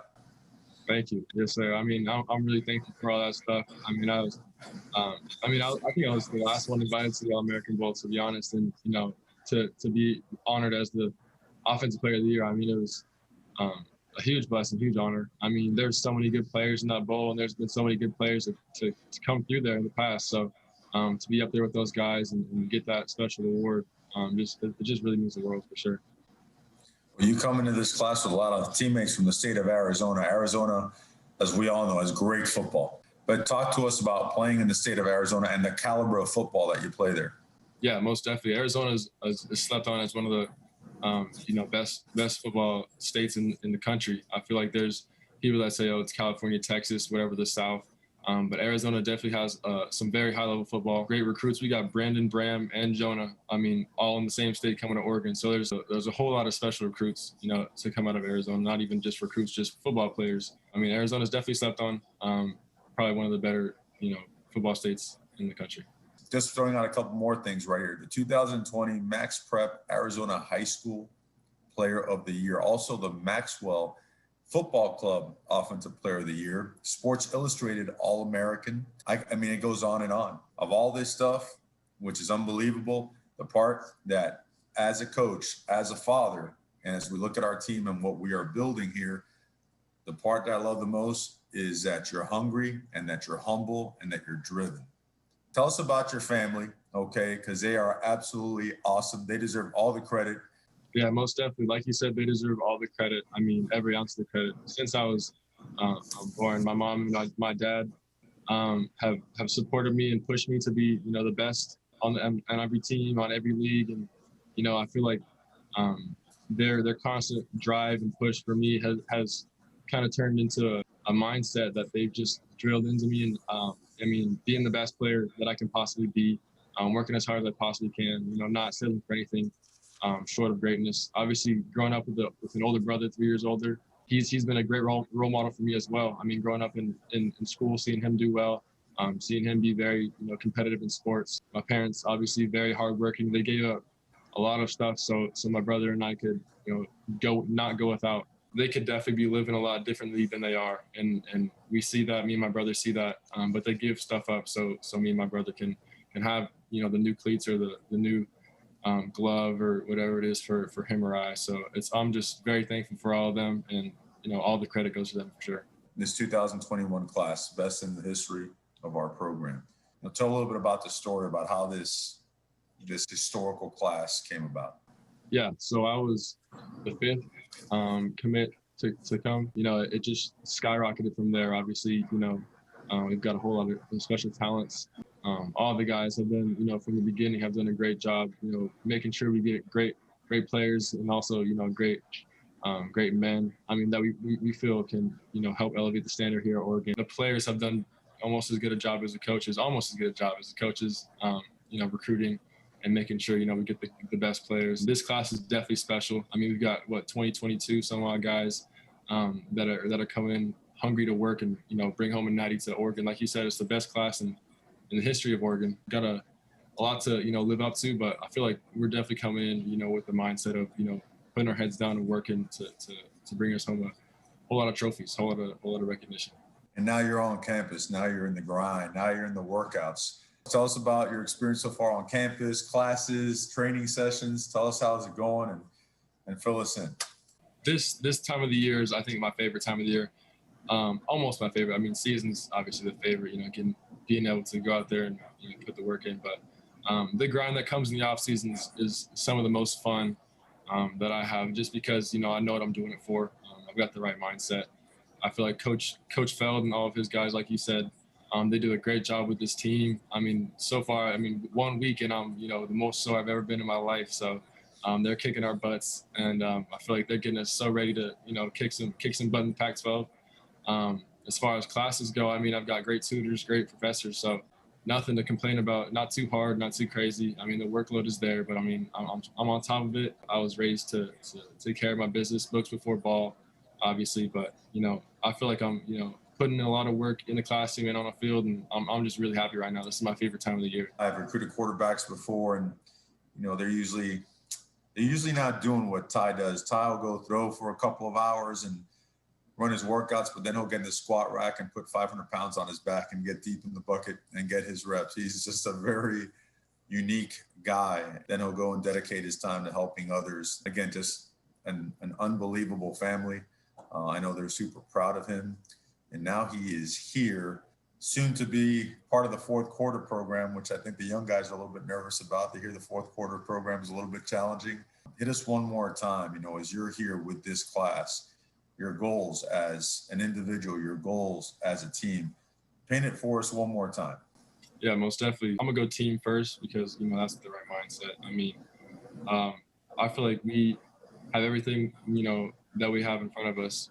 [SPEAKER 2] Thank you. Yes, sir. I mean, I'm really thankful for all that stuff. I mean, I think I was the last one invited to the All-American Bowl, to be honest, and to be honored as the Offensive Player of the Year. I mean, it was a a huge blessing, huge honor. I mean, there's so many good players in that bowl, and there's been so many good players to come through there in the past. So to be up there with those guys and get that special award, it just really means the world for sure.
[SPEAKER 22] Well, you come into this class with a lot of teammates from the state of Arizona. Arizona, as we all know, has great football. But talk to us about playing in the state of Arizona and the caliber of football that you play there.
[SPEAKER 2] Yeah, most definitely. Arizona is slept on as one of the best football states in the country. I feel like there's people that say, oh, it's California, Texas, whatever, the South. But Arizona definitely has some very high-level football. Great recruits. We got Brandon, Bram, and Jonah. I mean, all in the same state coming to Oregon. So there's a whole lot of special recruits, to come out of Arizona. Not even just recruits, just football players. I mean, Arizona's definitely slept on. Probably one of the better, football states in the country.
[SPEAKER 22] Just throwing out a couple more things right here. The 2020 Max Prep Arizona High School Player of the Year. Also the Maxwell Football Club Offensive Player of the Year. Sports Illustrated All-American. I mean, it goes on and on. Of all this stuff, which is unbelievable, the part that as a coach, as a father, and as we look at our team and what we are building here, the part that I love the most is that you're hungry and that you're humble and that you're driven. Tell us about your family, okay? Because they are absolutely awesome. They deserve all the credit.
[SPEAKER 2] Yeah, most definitely. Like you said, they deserve all the credit. I mean, every ounce of the credit. Since I was born, my mom and my dad have supported me and pushed me to be, the best on every team, on every league. And, I feel like their constant drive and push for me has kind of turned into a mindset that they've just drilled into me. And being the best player that I can possibly be, working as hard as I possibly can, not settling for anything short of greatness. Obviously, growing up with an older brother, 3 years older, he's been a great role model for me as well. I mean, growing up in school, seeing him do well, seeing him be very, competitive in sports. My parents, obviously, very hardworking. They gave up a lot of stuff so my brother and I could, not go without. They could definitely be living a lot differently than they are. And we see that, me and my brother see that, but they give stuff up so me and my brother can have, the new cleats or the new glove or whatever it is for him or I. So I'm just very thankful for all of them, and, all the credit goes to them for sure.
[SPEAKER 22] This 2021 class, best in the history of our program. Now tell a little bit about the story about how this historical class came about.
[SPEAKER 2] Yeah, so I was the fifth commit to come. It just skyrocketed from there. Obviously, we've got a whole lot of special talents. All the guys have been, from the beginning, have done a great job, making sure we get great players and also, great men. I mean, that we feel can, help elevate the standard here at Oregon. The players have done almost as good a job as the coaches, recruiting and making sure, we get the best players. This class is definitely special. I mean, we've got 22 some odd guys that are coming in hungry to work and, bring home a natty to Oregon. Like you said, it's the best class in the history of Oregon. Got a lot to, live up to, but I feel like we're definitely coming in, with the mindset of, putting our heads down and working to bring us home a whole lot of trophies, a whole lot of recognition.
[SPEAKER 22] And now you're on campus. Now you're in the grind. Now you're in the workouts. Tell us about your experience so far on campus, classes, training sessions. Tell us how's it going and fill us in.
[SPEAKER 2] This time of the year is, I think, my favorite time of the year. Almost my favorite. I mean, season's obviously the favorite, being able to go out there and put the work in. But the grind that comes in the off season is some of the most fun that I have, just because, I know what I'm doing it for. I've got the right mindset. I feel like Coach Feld and all of his guys, like you said, they do a great job with this team. I mean, so far, 1 week and I'm, the most so I've ever been in my life. So they're kicking our butts, and I feel like they're getting us so ready to, kick some butt in Pac-12. As far as classes go, I've got great tutors, great professors, so nothing to complain about. Not too hard, not too crazy. The workload is there, but I'm on top of it. I was raised to take care of my business, books before ball, obviously, but I feel like I'm putting in a lot of work in the classroom and on the field, and I'm just really happy right now. This is my favorite time of the year.
[SPEAKER 22] I've recruited quarterbacks before, and they're usually not doing what Ty does. Ty will go throw for a couple of hours and run his workouts, but then he'll get in the squat rack and put 500 pounds on his back and get deep in the bucket and get his reps. He's just a very unique guy. Then he'll go and dedicate his time to helping others. Again, just an unbelievable family. I know they're super proud of him. And now he is here, soon to be part of the fourth quarter program, which I think the young guys are a little bit nervous about. They hear the fourth quarter program is a little bit challenging. Hit us one more time, as you're here with this class, your goals as an individual, your goals as a team. Paint it for us one more time.
[SPEAKER 2] Yeah, most definitely. I'm going to go team first because, that's the right mindset. I feel like we have everything, that we have in front of us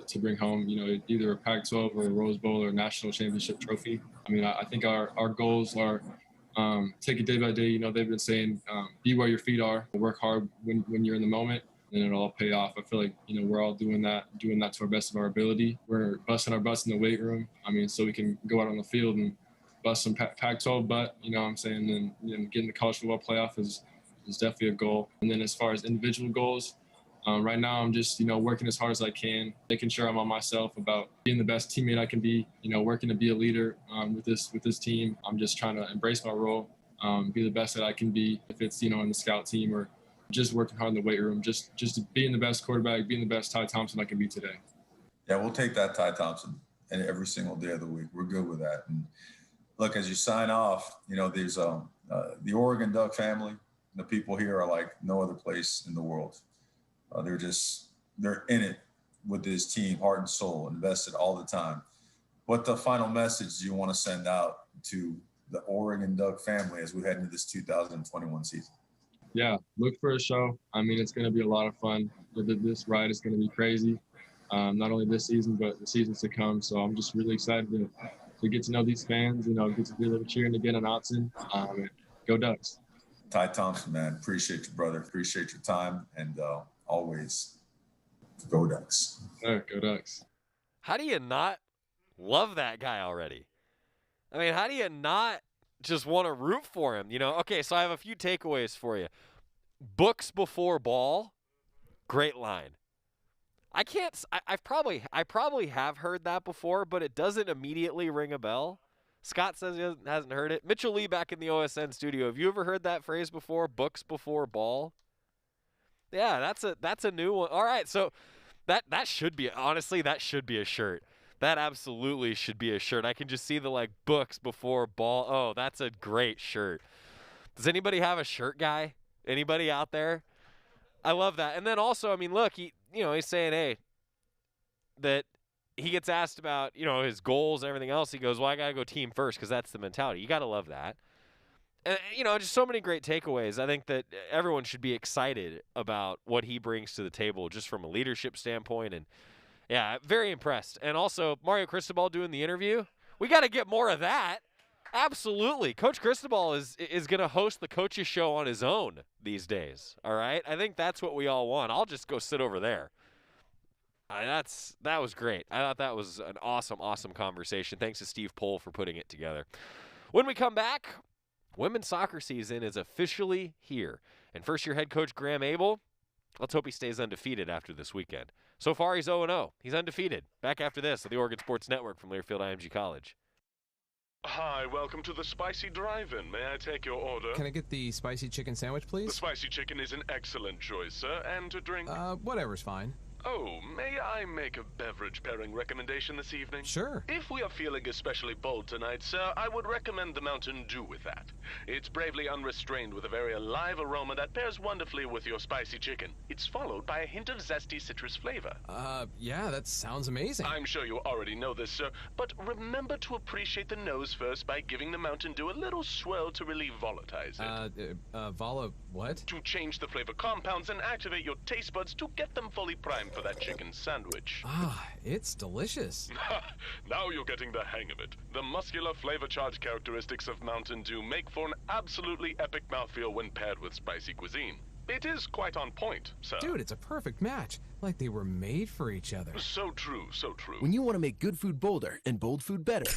[SPEAKER 2] to bring home, either a Pac-12 or a Rose Bowl or a national championship trophy. I think our goals are take it day by day. They've been saying be where your feet are, work hard when you're in the moment, and it'll all pay off. I feel like, we're all doing that to our best of our ability. We're busting our butts in the weight room, so we can go out on the field and bust some Pac-12 butt, and then getting the college football playoff is definitely a goal. And then as far as individual goals, right now I'm just, working as hard as I can, making sure I'm on myself about being the best teammate I can be, working to be a leader with this team. I'm just trying to embrace my role, be the best that I can be, if it's, in the scout team or just working hard in the weight room, just being the best quarterback, being the best Ty Thompson I can be today.
[SPEAKER 22] Yeah, we'll take that Ty Thompson and every single day of the week. We're good with that. And look, as you sign off, there's the Oregon Duck family. The people here are like no other place in the world. They're in it with this team, heart and soul, invested all the time. What the final message do you want to send out to the Oregon Duck family as we head into this 2021 season?
[SPEAKER 2] Yeah, look for a show. It's going to be a lot of fun. This ride is going to be crazy, not only this season, but the seasons to come. So I'm just really excited to get to know these fans, get to do a little cheering again on Autzen. Go Ducks.
[SPEAKER 22] Ty Thompson, man, appreciate you, brother. Appreciate your time, and always go Ducks.
[SPEAKER 2] Go Ducks.
[SPEAKER 5] How do you not love that guy already? How do you not just want to root for him? Okay, so I have a few takeaways for you. Books before ball, great line. I probably have heard that before, but it doesn't immediately ring a bell. Scott says he hasn't heard it. Mitchell Lee back in the OSN studio. Have you ever heard that phrase before? Books before ball? Yeah, that's a new one. All right, so that should be, honestly, that should be a shirt. That absolutely should be a shirt. I can just see the books before ball. Oh, that's a great shirt. Does anybody have a shirt guy? Anybody out there? I love that. And then also, look, he's saying, hey, that he gets asked about, his goals and everything else. He goes, well, I got to go team first because that's the mentality. You got to love that. And, just so many great takeaways. I think that everyone should be excited about what he brings to the table just from a leadership standpoint. And, yeah, very impressed. And also, Mario Cristobal doing the interview. We got to get more of that. Absolutely. Coach Cristobal is going to host the coaches show on his own these days, all right? I think that's what we all want. I'll just go sit over there. That was great. I thought that was an awesome conversation. Thanks to Steve Pohl for putting it together. When we come back, women's soccer season is officially here. And first-year head coach Graeme Abel, let's hope he stays undefeated after this weekend. So far, he's 0-0. He's undefeated. Back after this on the Oregon Sports Network from Learfield IMG College.
[SPEAKER 3] Hi, welcome to the Spicy Drive-In. May I take your order?
[SPEAKER 4] Can I get the spicy chicken sandwich, please?
[SPEAKER 3] The spicy chicken is an excellent choice, sir. And to drink?
[SPEAKER 4] Whatever's fine.
[SPEAKER 3] Oh, may I make a beverage pairing recommendation this evening?
[SPEAKER 4] Sure.
[SPEAKER 3] If we are feeling especially bold tonight, sir, I would recommend the Mountain Dew with that. It's bravely unrestrained with a very alive aroma that pairs wonderfully with your spicy chicken. It's followed by a hint of zesty citrus flavor.
[SPEAKER 4] Yeah, that sounds amazing.
[SPEAKER 3] I'm sure you already know this, sir, but remember to appreciate the nose first by giving the Mountain Dew a little swirl to relieve volatilize it.
[SPEAKER 4] What?
[SPEAKER 3] To change the flavor compounds and activate your taste buds to get them fully primed for that chicken sandwich.
[SPEAKER 4] It's delicious.
[SPEAKER 3] Now you're getting the hang of it. The muscular flavor charge characteristics of Mountain Dew make for an absolutely epic mouthfeel when paired with spicy cuisine. It is quite on point, sir.
[SPEAKER 4] Dude, it's a perfect match. Like they were made for each other.
[SPEAKER 3] So true, so true.
[SPEAKER 23] When you want to make good food bolder and bold food better,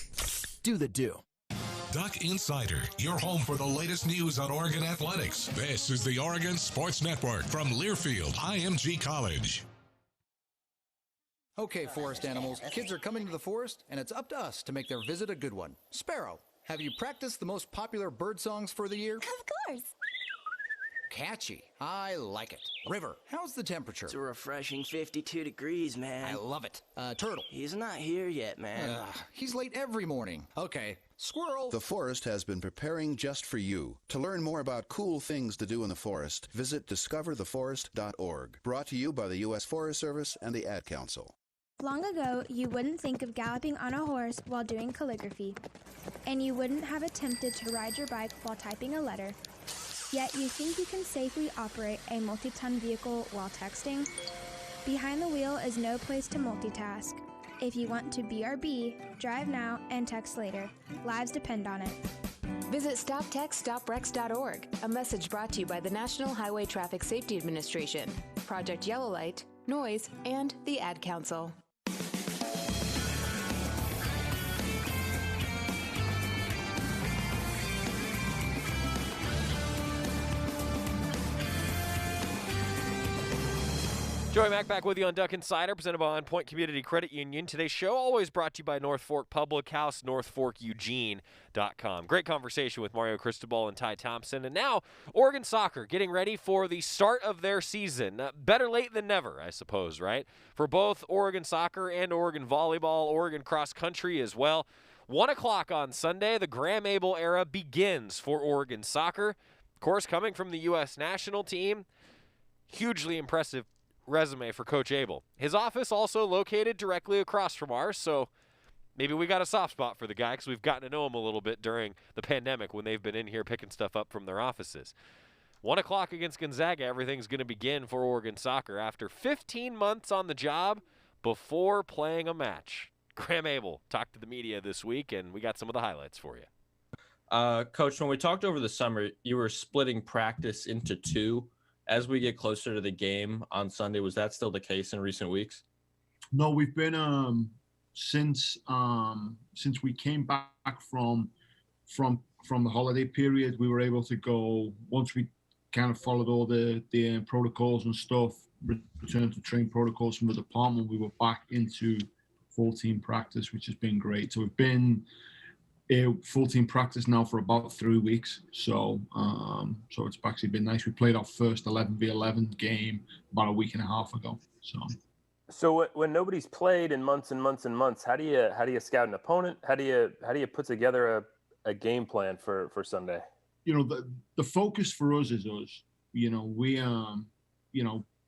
[SPEAKER 23] do the Dew.
[SPEAKER 1] Duck Insider, your home for the latest news on Oregon athletics. This is the Oregon Sports Network from Learfield IMG College.
[SPEAKER 24] Okay, forest animals, kids are coming to the forest, and it's up to us to make their visit a good one. Sparrow, have you practiced the most popular bird songs for the year?
[SPEAKER 25] Of course.
[SPEAKER 24] Catchy. I like it. River, how's the temperature?
[SPEAKER 7] It's a refreshing 52 degrees, man.
[SPEAKER 24] I love it. Turtle.
[SPEAKER 7] He's not here yet, man.
[SPEAKER 24] He's late every morning. Okay. Squirrel.
[SPEAKER 8] The forest has been preparing just for you. To learn more about cool things to do in the forest, visit discovertheforest.org. Brought to you by the U.S. Forest Service and the Ad Council.
[SPEAKER 9] Long ago, you wouldn't think of galloping on a horse while doing calligraphy, and you wouldn't have attempted to ride your bike while typing a letter. Yet you think you can safely operate a multi-ton vehicle while texting? Behind the wheel is no place to multitask. If you want to BRB, drive now and text later. Lives depend on it.
[SPEAKER 10] Visit StopTextStopWrecks.org, a message brought to you by the National Highway Traffic Safety Administration, Project Yellow Light, Noise, and the Ad Council.
[SPEAKER 5] Joey Mack back with you on Duck Insider, presented by On Point Community Credit Union. Today's show always brought to you by North Fork Public House, northforkeugene.com. Great conversation with Mario Cristobal and Ty Thompson. And now, Oregon soccer getting ready for the start of their season. Better late than never, I suppose, right? For both Oregon soccer and Oregon volleyball, Oregon cross country as well. 1 o'clock on Sunday, the Graeme Abel era begins for Oregon soccer. Of course, coming from the U.S. national team, hugely impressive resume for Coach Abel. His office also located directly across from ours, so maybe we got a soft spot for the guy because we've gotten to know him a little bit during the pandemic when they've been in here picking stuff up from their offices. 1 o'clock against Gonzaga, everything's going to begin for Oregon soccer after 15 months on the job before playing a match. Graeme Abel talked to the media this week, and we got some of the highlights for you.
[SPEAKER 25] Coach, when we talked over the summer, you were splitting practice into two. As we get closer to the game on Sunday, was that still the case in recent weeks?
[SPEAKER 26] No, we've been since we came back from the holiday period. We were able to go, once we kind of followed all the protocols and stuff, returned to train protocols from the department. We were back into full team practice, which has been great. So we've been full team practice now for about 3 weeks. So it's actually been nice. We played our first 11v11 game about a week and a half ago.
[SPEAKER 15] So when nobody's played in months and months and months, how do you scout an opponent? How do you put together a game plan for Sunday?
[SPEAKER 26] You know, the focus for us is us. You know, we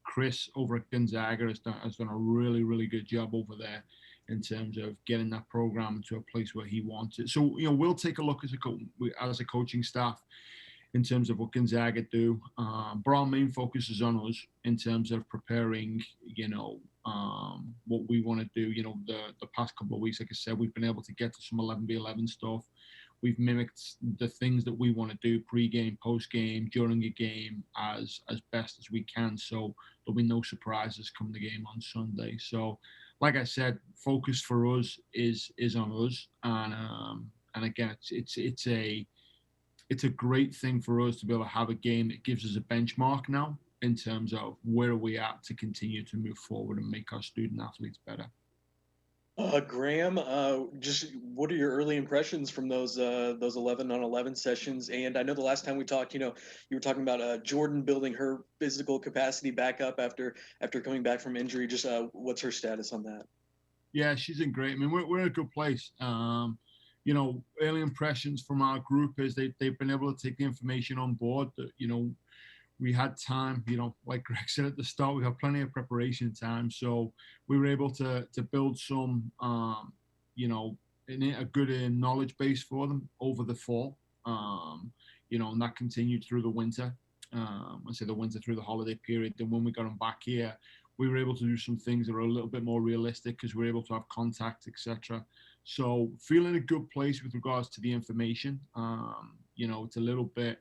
[SPEAKER 26] Chris over at Gonzaga has done a really, really good job over there in terms of getting that program into a place where he wants it. So, you know, we'll take a look as a coaching staff in terms of what Gonzaga do. But our main focus is on us in terms of preparing, you know, what we want to do. You know, the past couple of weeks, like I said, we've been able to get to some 11v11 stuff. We've mimicked the things that we want to do pre-game, post-game, during a game as best as we can. So there'll be no surprises come the game on Sunday. So, like I said, focus for us is on us, and again, it's a great thing for us to be able to have a game that gives us a benchmark now in terms of where are we at to continue to move forward and make our student athletes better.
[SPEAKER 27] Graeme, just what are your early impressions from those 11-on-11 sessions? And I know the last time we talked, you know, you were talking about Jordan building her physical capacity back up after coming back from injury. Just what's her status on that?
[SPEAKER 26] Yeah, she's in great. I mean, we're in a good place. You know, early impressions from our group is they've been able to take the information on board that, you know, we had time, you know, like Greg said at the start, we had plenty of preparation time. So we were able to build some, you know, a good knowledge base for them over the fall, you know, and that continued through the winter. I say the winter through the holiday period. Then when we got them back here, we were able to do some things that were a little bit more realistic because we were able to have contact, etc. So feeling a good place with regards to the information. You know, it's a little bit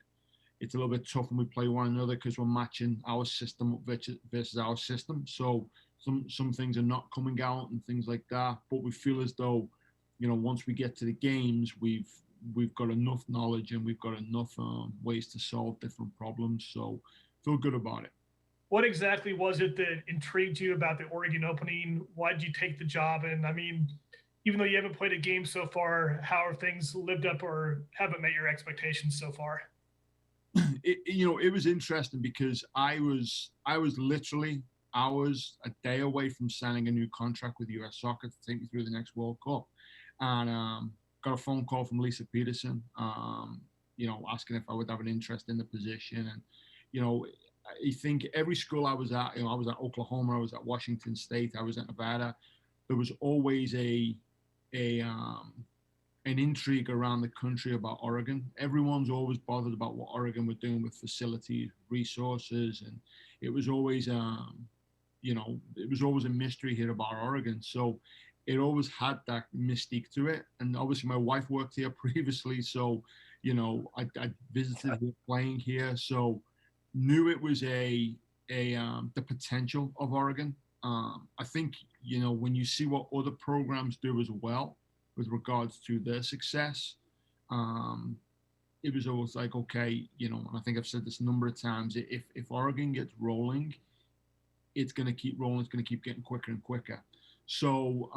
[SPEAKER 26] tough when we play one another because we're matching our system versus our system. So some things are not coming out and things like that. But we feel as though, you know, once we get to the games, we've got enough knowledge and we've got enough ways to solve different problems. So feel good about it.
[SPEAKER 28] What exactly was it that intrigued you about the Oregon opening? Why did you take the job? And I mean, even though you haven't played a game so far, how have things lived up or haven't met your expectations so far?
[SPEAKER 26] it was interesting because I was literally hours, a day away from signing a new contract with US Soccer to take me through the next World Cup. And got a phone call from Lisa Peterson, asking if I would have an interest in the position. And, I think every school I was at, I was at Oklahoma, I was at Washington State, I was at Nevada. There was always an intrigue around the country about Oregon. Everyone's always bothered about what Oregon were doing with facilities, resources, and it was always, it was always a mystery here about Oregon. So it always had that mystique to it. And obviously my wife worked here previously, so I visited her playing here, so knew it was the potential of Oregon. I think when you see what other programs do as well with regards to their success, it was always like, okay, and I think I've said this a number of times, if Oregon gets rolling, it's going to keep rolling, it's going to keep getting quicker and quicker. So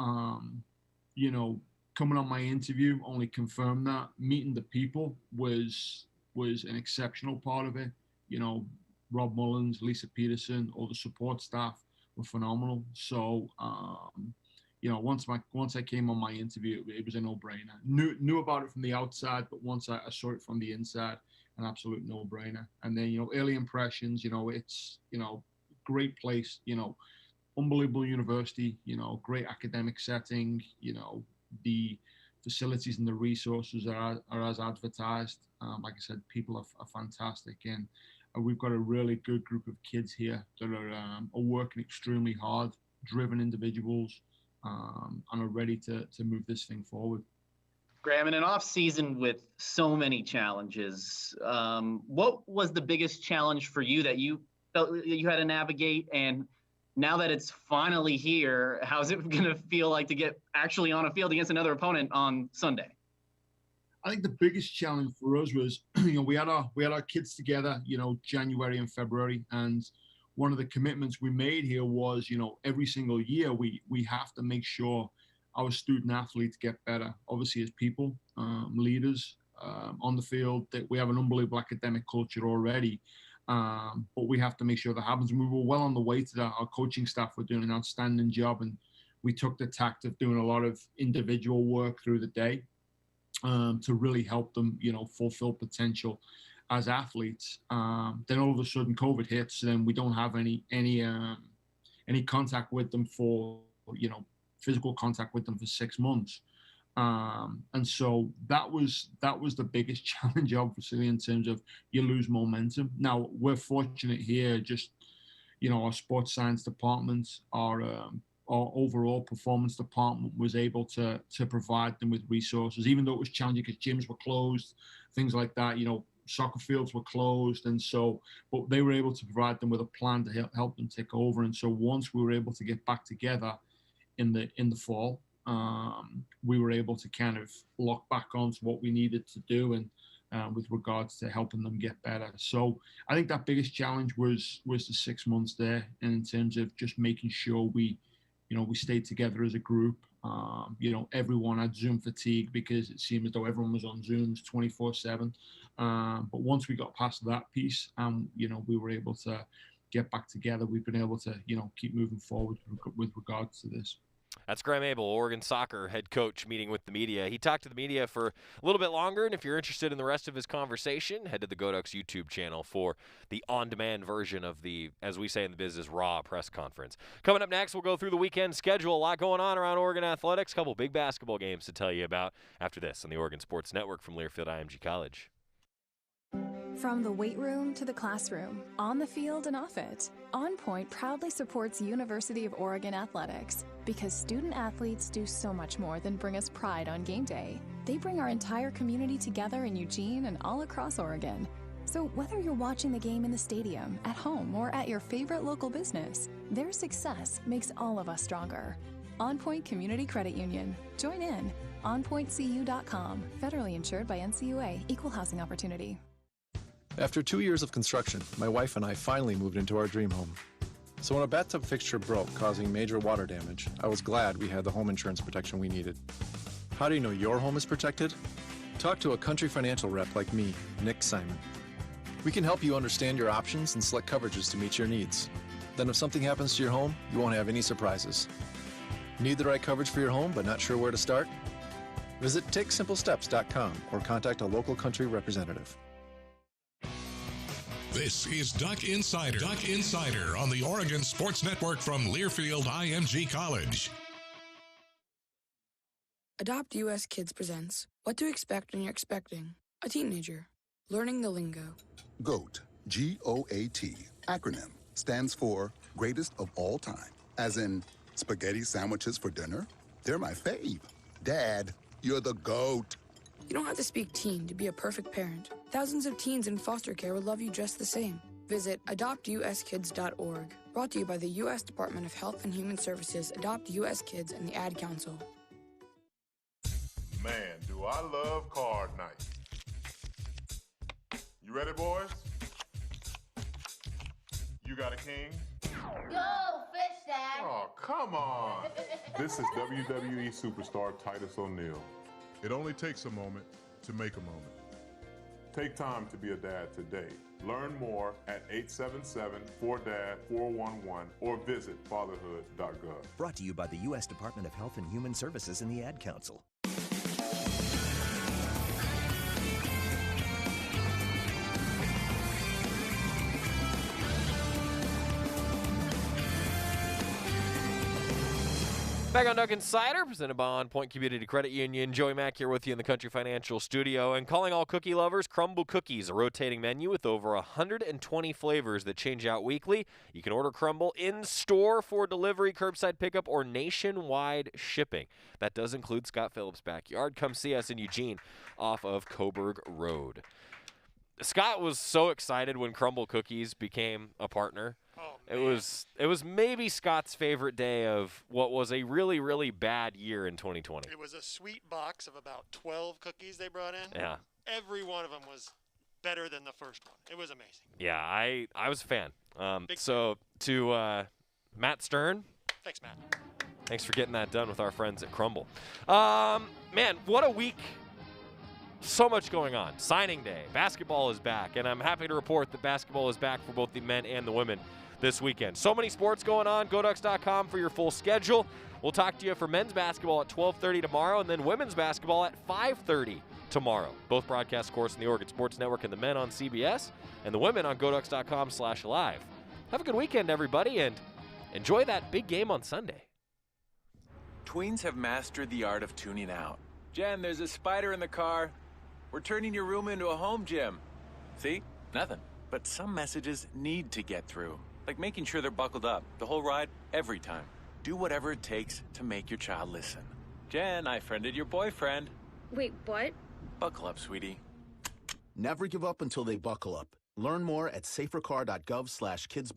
[SPEAKER 26] coming on my interview only confirmed that. Meeting the people was an exceptional part of it. Rob Mullins, Lisa Peterson, all the support staff were phenomenal. So, once I came on my interview, it was a no-brainer. Knew about it from the outside, but once I saw it from the inside, an absolute no-brainer. And then, early impressions, it's, great place, unbelievable university, great academic setting, the facilities and the resources are as advertised. Like I said, people are fantastic, and we've got a really good group of kids here that are working extremely hard, driven individuals, and are ready to move this thing forward.
[SPEAKER 6] Graeme, in an off season with so many challenges, what was the biggest challenge for you that you felt you had to navigate? And now that it's finally here, how's it going to feel like to get actually on a field against another opponent on Sunday?
[SPEAKER 26] I think the biggest challenge for us was, we had our kids together, January and February, and one of the commitments we made here was, every single year we have to make sure our student athletes get better. Obviously, as people, leaders on the field, that we have an unbelievable academic culture already, but we have to make sure that happens. And we were well on the way to that. Our coaching staff were doing an outstanding job, and we took the tact of doing a lot of individual work through the day. To really help them, fulfill potential as athletes. Then all of a sudden COVID hits, and we don't have any contact with them for, physical contact with them for 6 months. And so that was the biggest challenge, obviously, in terms of you lose momentum. Now we're fortunate here, just, our sports science departments, our overall performance department was able to provide them with resources, even though it was challenging because gyms were closed, things like that, soccer fields were closed. And so, but they were able to provide them with a plan to help them take over. And so once we were able to get back together in the fall, we were able to kind of lock back onto what we needed to do, and with regards to helping them get better. So I think that biggest challenge was the 6 months there, and in terms of just making sure we stayed together as a group. Everyone had Zoom fatigue because it seemed as though everyone was on Zooms 24/7. But once we got past that piece, we were able to get back together. We've been able to, keep moving forward with regards to this.
[SPEAKER 5] That's Graeme Abel, Oregon soccer head coach, meeting with the media. He talked to the media for a little bit longer, and if you're interested in the rest of his conversation, head to the Goducks YouTube channel for the on-demand version of the, as we say in the business, raw press conference. Coming up next, we'll go through the weekend schedule. A lot going on around Oregon athletics. A couple big basketball games to tell you about after this on the Oregon Sports Network from Learfield IMG College.
[SPEAKER 11] From the weight room to the classroom, on the field and off it, On Point proudly supports University of Oregon athletics because student athletes do so much more than bring us pride on game day. They bring our entire community together in Eugene and all across Oregon. So whether you're watching the game in the stadium, at home, or at your favorite local business, their success makes all of us stronger. On Point Community Credit Union. Join in. OnPointCU.com. Federally insured by NCUA. Equal housing opportunity.
[SPEAKER 12] After 2 years of construction, my wife and I finally moved into our dream home. So when a bathtub fixture broke, causing major water damage, I was glad we had the home insurance protection we needed. How do you know your home is protected? Talk to a Country Financial rep like me, Nick Simon. We can help you understand your options and select coverages to meet your needs. Then if something happens to your home, you won't have any surprises. Need the right coverage for your home but not sure where to start? Visit TakeSimpleSteps.com or contact a local country representative.
[SPEAKER 1] This is Duck Insider. Duck Insider on the Oregon Sports Network from Learfield IMG College.
[SPEAKER 13] Adopt US Kids presents What to Expect When You're Expecting a Teenager. Learning the lingo.
[SPEAKER 14] GOAT, G-O-A-T, acronym, stands for Greatest of All Time. As in, spaghetti sandwiches for dinner? They're my fave. Dad, you're the GOAT.
[SPEAKER 13] You don't have to speak teen to be a perfect parent. Thousands of teens in foster care would love you just the same. Visit adoptuskids.org. Brought to you by the U.S. Department of Health and Human Services, Adopt U.S. Kids, and the Ad Council.
[SPEAKER 16] Man, do I love card night. You ready, boys? You got a king?
[SPEAKER 17] Go, fish dad!
[SPEAKER 16] Oh, come on. This is WWE superstar Titus O'Neil. It only takes a moment to make a moment. Take time to be a dad today. Learn more at 877-4DAD-411 or visit fatherhood.gov.
[SPEAKER 18] Brought to you by the U.S. Department of Health and Human Services and the Ad Council.
[SPEAKER 5] Back on Duck Insider, presented by On Point Community Credit Union. Joey Mack here with you in the Country Financial Studio. And calling all cookie lovers, Crumble Cookies, a rotating menu with over 120 flavors that change out weekly. You can order Crumble in-store for delivery, curbside pickup, or nationwide shipping. That does include Scott Phillips' backyard. Come see us in Eugene off of Coburg Road. Scott was so excited when Crumble Cookies became a partner.
[SPEAKER 19] Oh,
[SPEAKER 5] it was maybe Scott's favorite day of what was a really, really bad year in 2020.
[SPEAKER 19] It was a sweet box of about 12 cookies they brought in.
[SPEAKER 5] Yeah.
[SPEAKER 19] Every one of them was better than the first one. It was amazing.
[SPEAKER 5] Yeah, I was a fan. So to Matt Stern.
[SPEAKER 19] Thanks, Matt.
[SPEAKER 5] Thanks for getting that done with our friends at Crumble. Man, what a week. So much going on. Signing day. Basketball is back, and I'm happy to report that basketball is back for both the men and the women this weekend. So many sports going on. GoDucks.com for your full schedule. We'll talk to you for men's basketball at 12:30 tomorrow, and then women's basketball at 5:30 tomorrow. Both broadcasts, of course, in the Oregon Sports Network, and the men on CBS, and the women on GoDucks.com/live. Have a good weekend, everybody, and enjoy that big game on Sunday.
[SPEAKER 20] Tweens have mastered the art of tuning out. Jen, there's a spider in the car. We're turning your room into a home gym. See? Nothing. But some messages need to get through. Like making sure they're buckled up the whole ride, every time. Do whatever it takes to make your child listen. Jen, I friended your boyfriend.
[SPEAKER 21] Wait, what?
[SPEAKER 20] Buckle up, sweetie.
[SPEAKER 24] Never give up until they buckle up. Learn more at safercar.gov/kidsbuckle.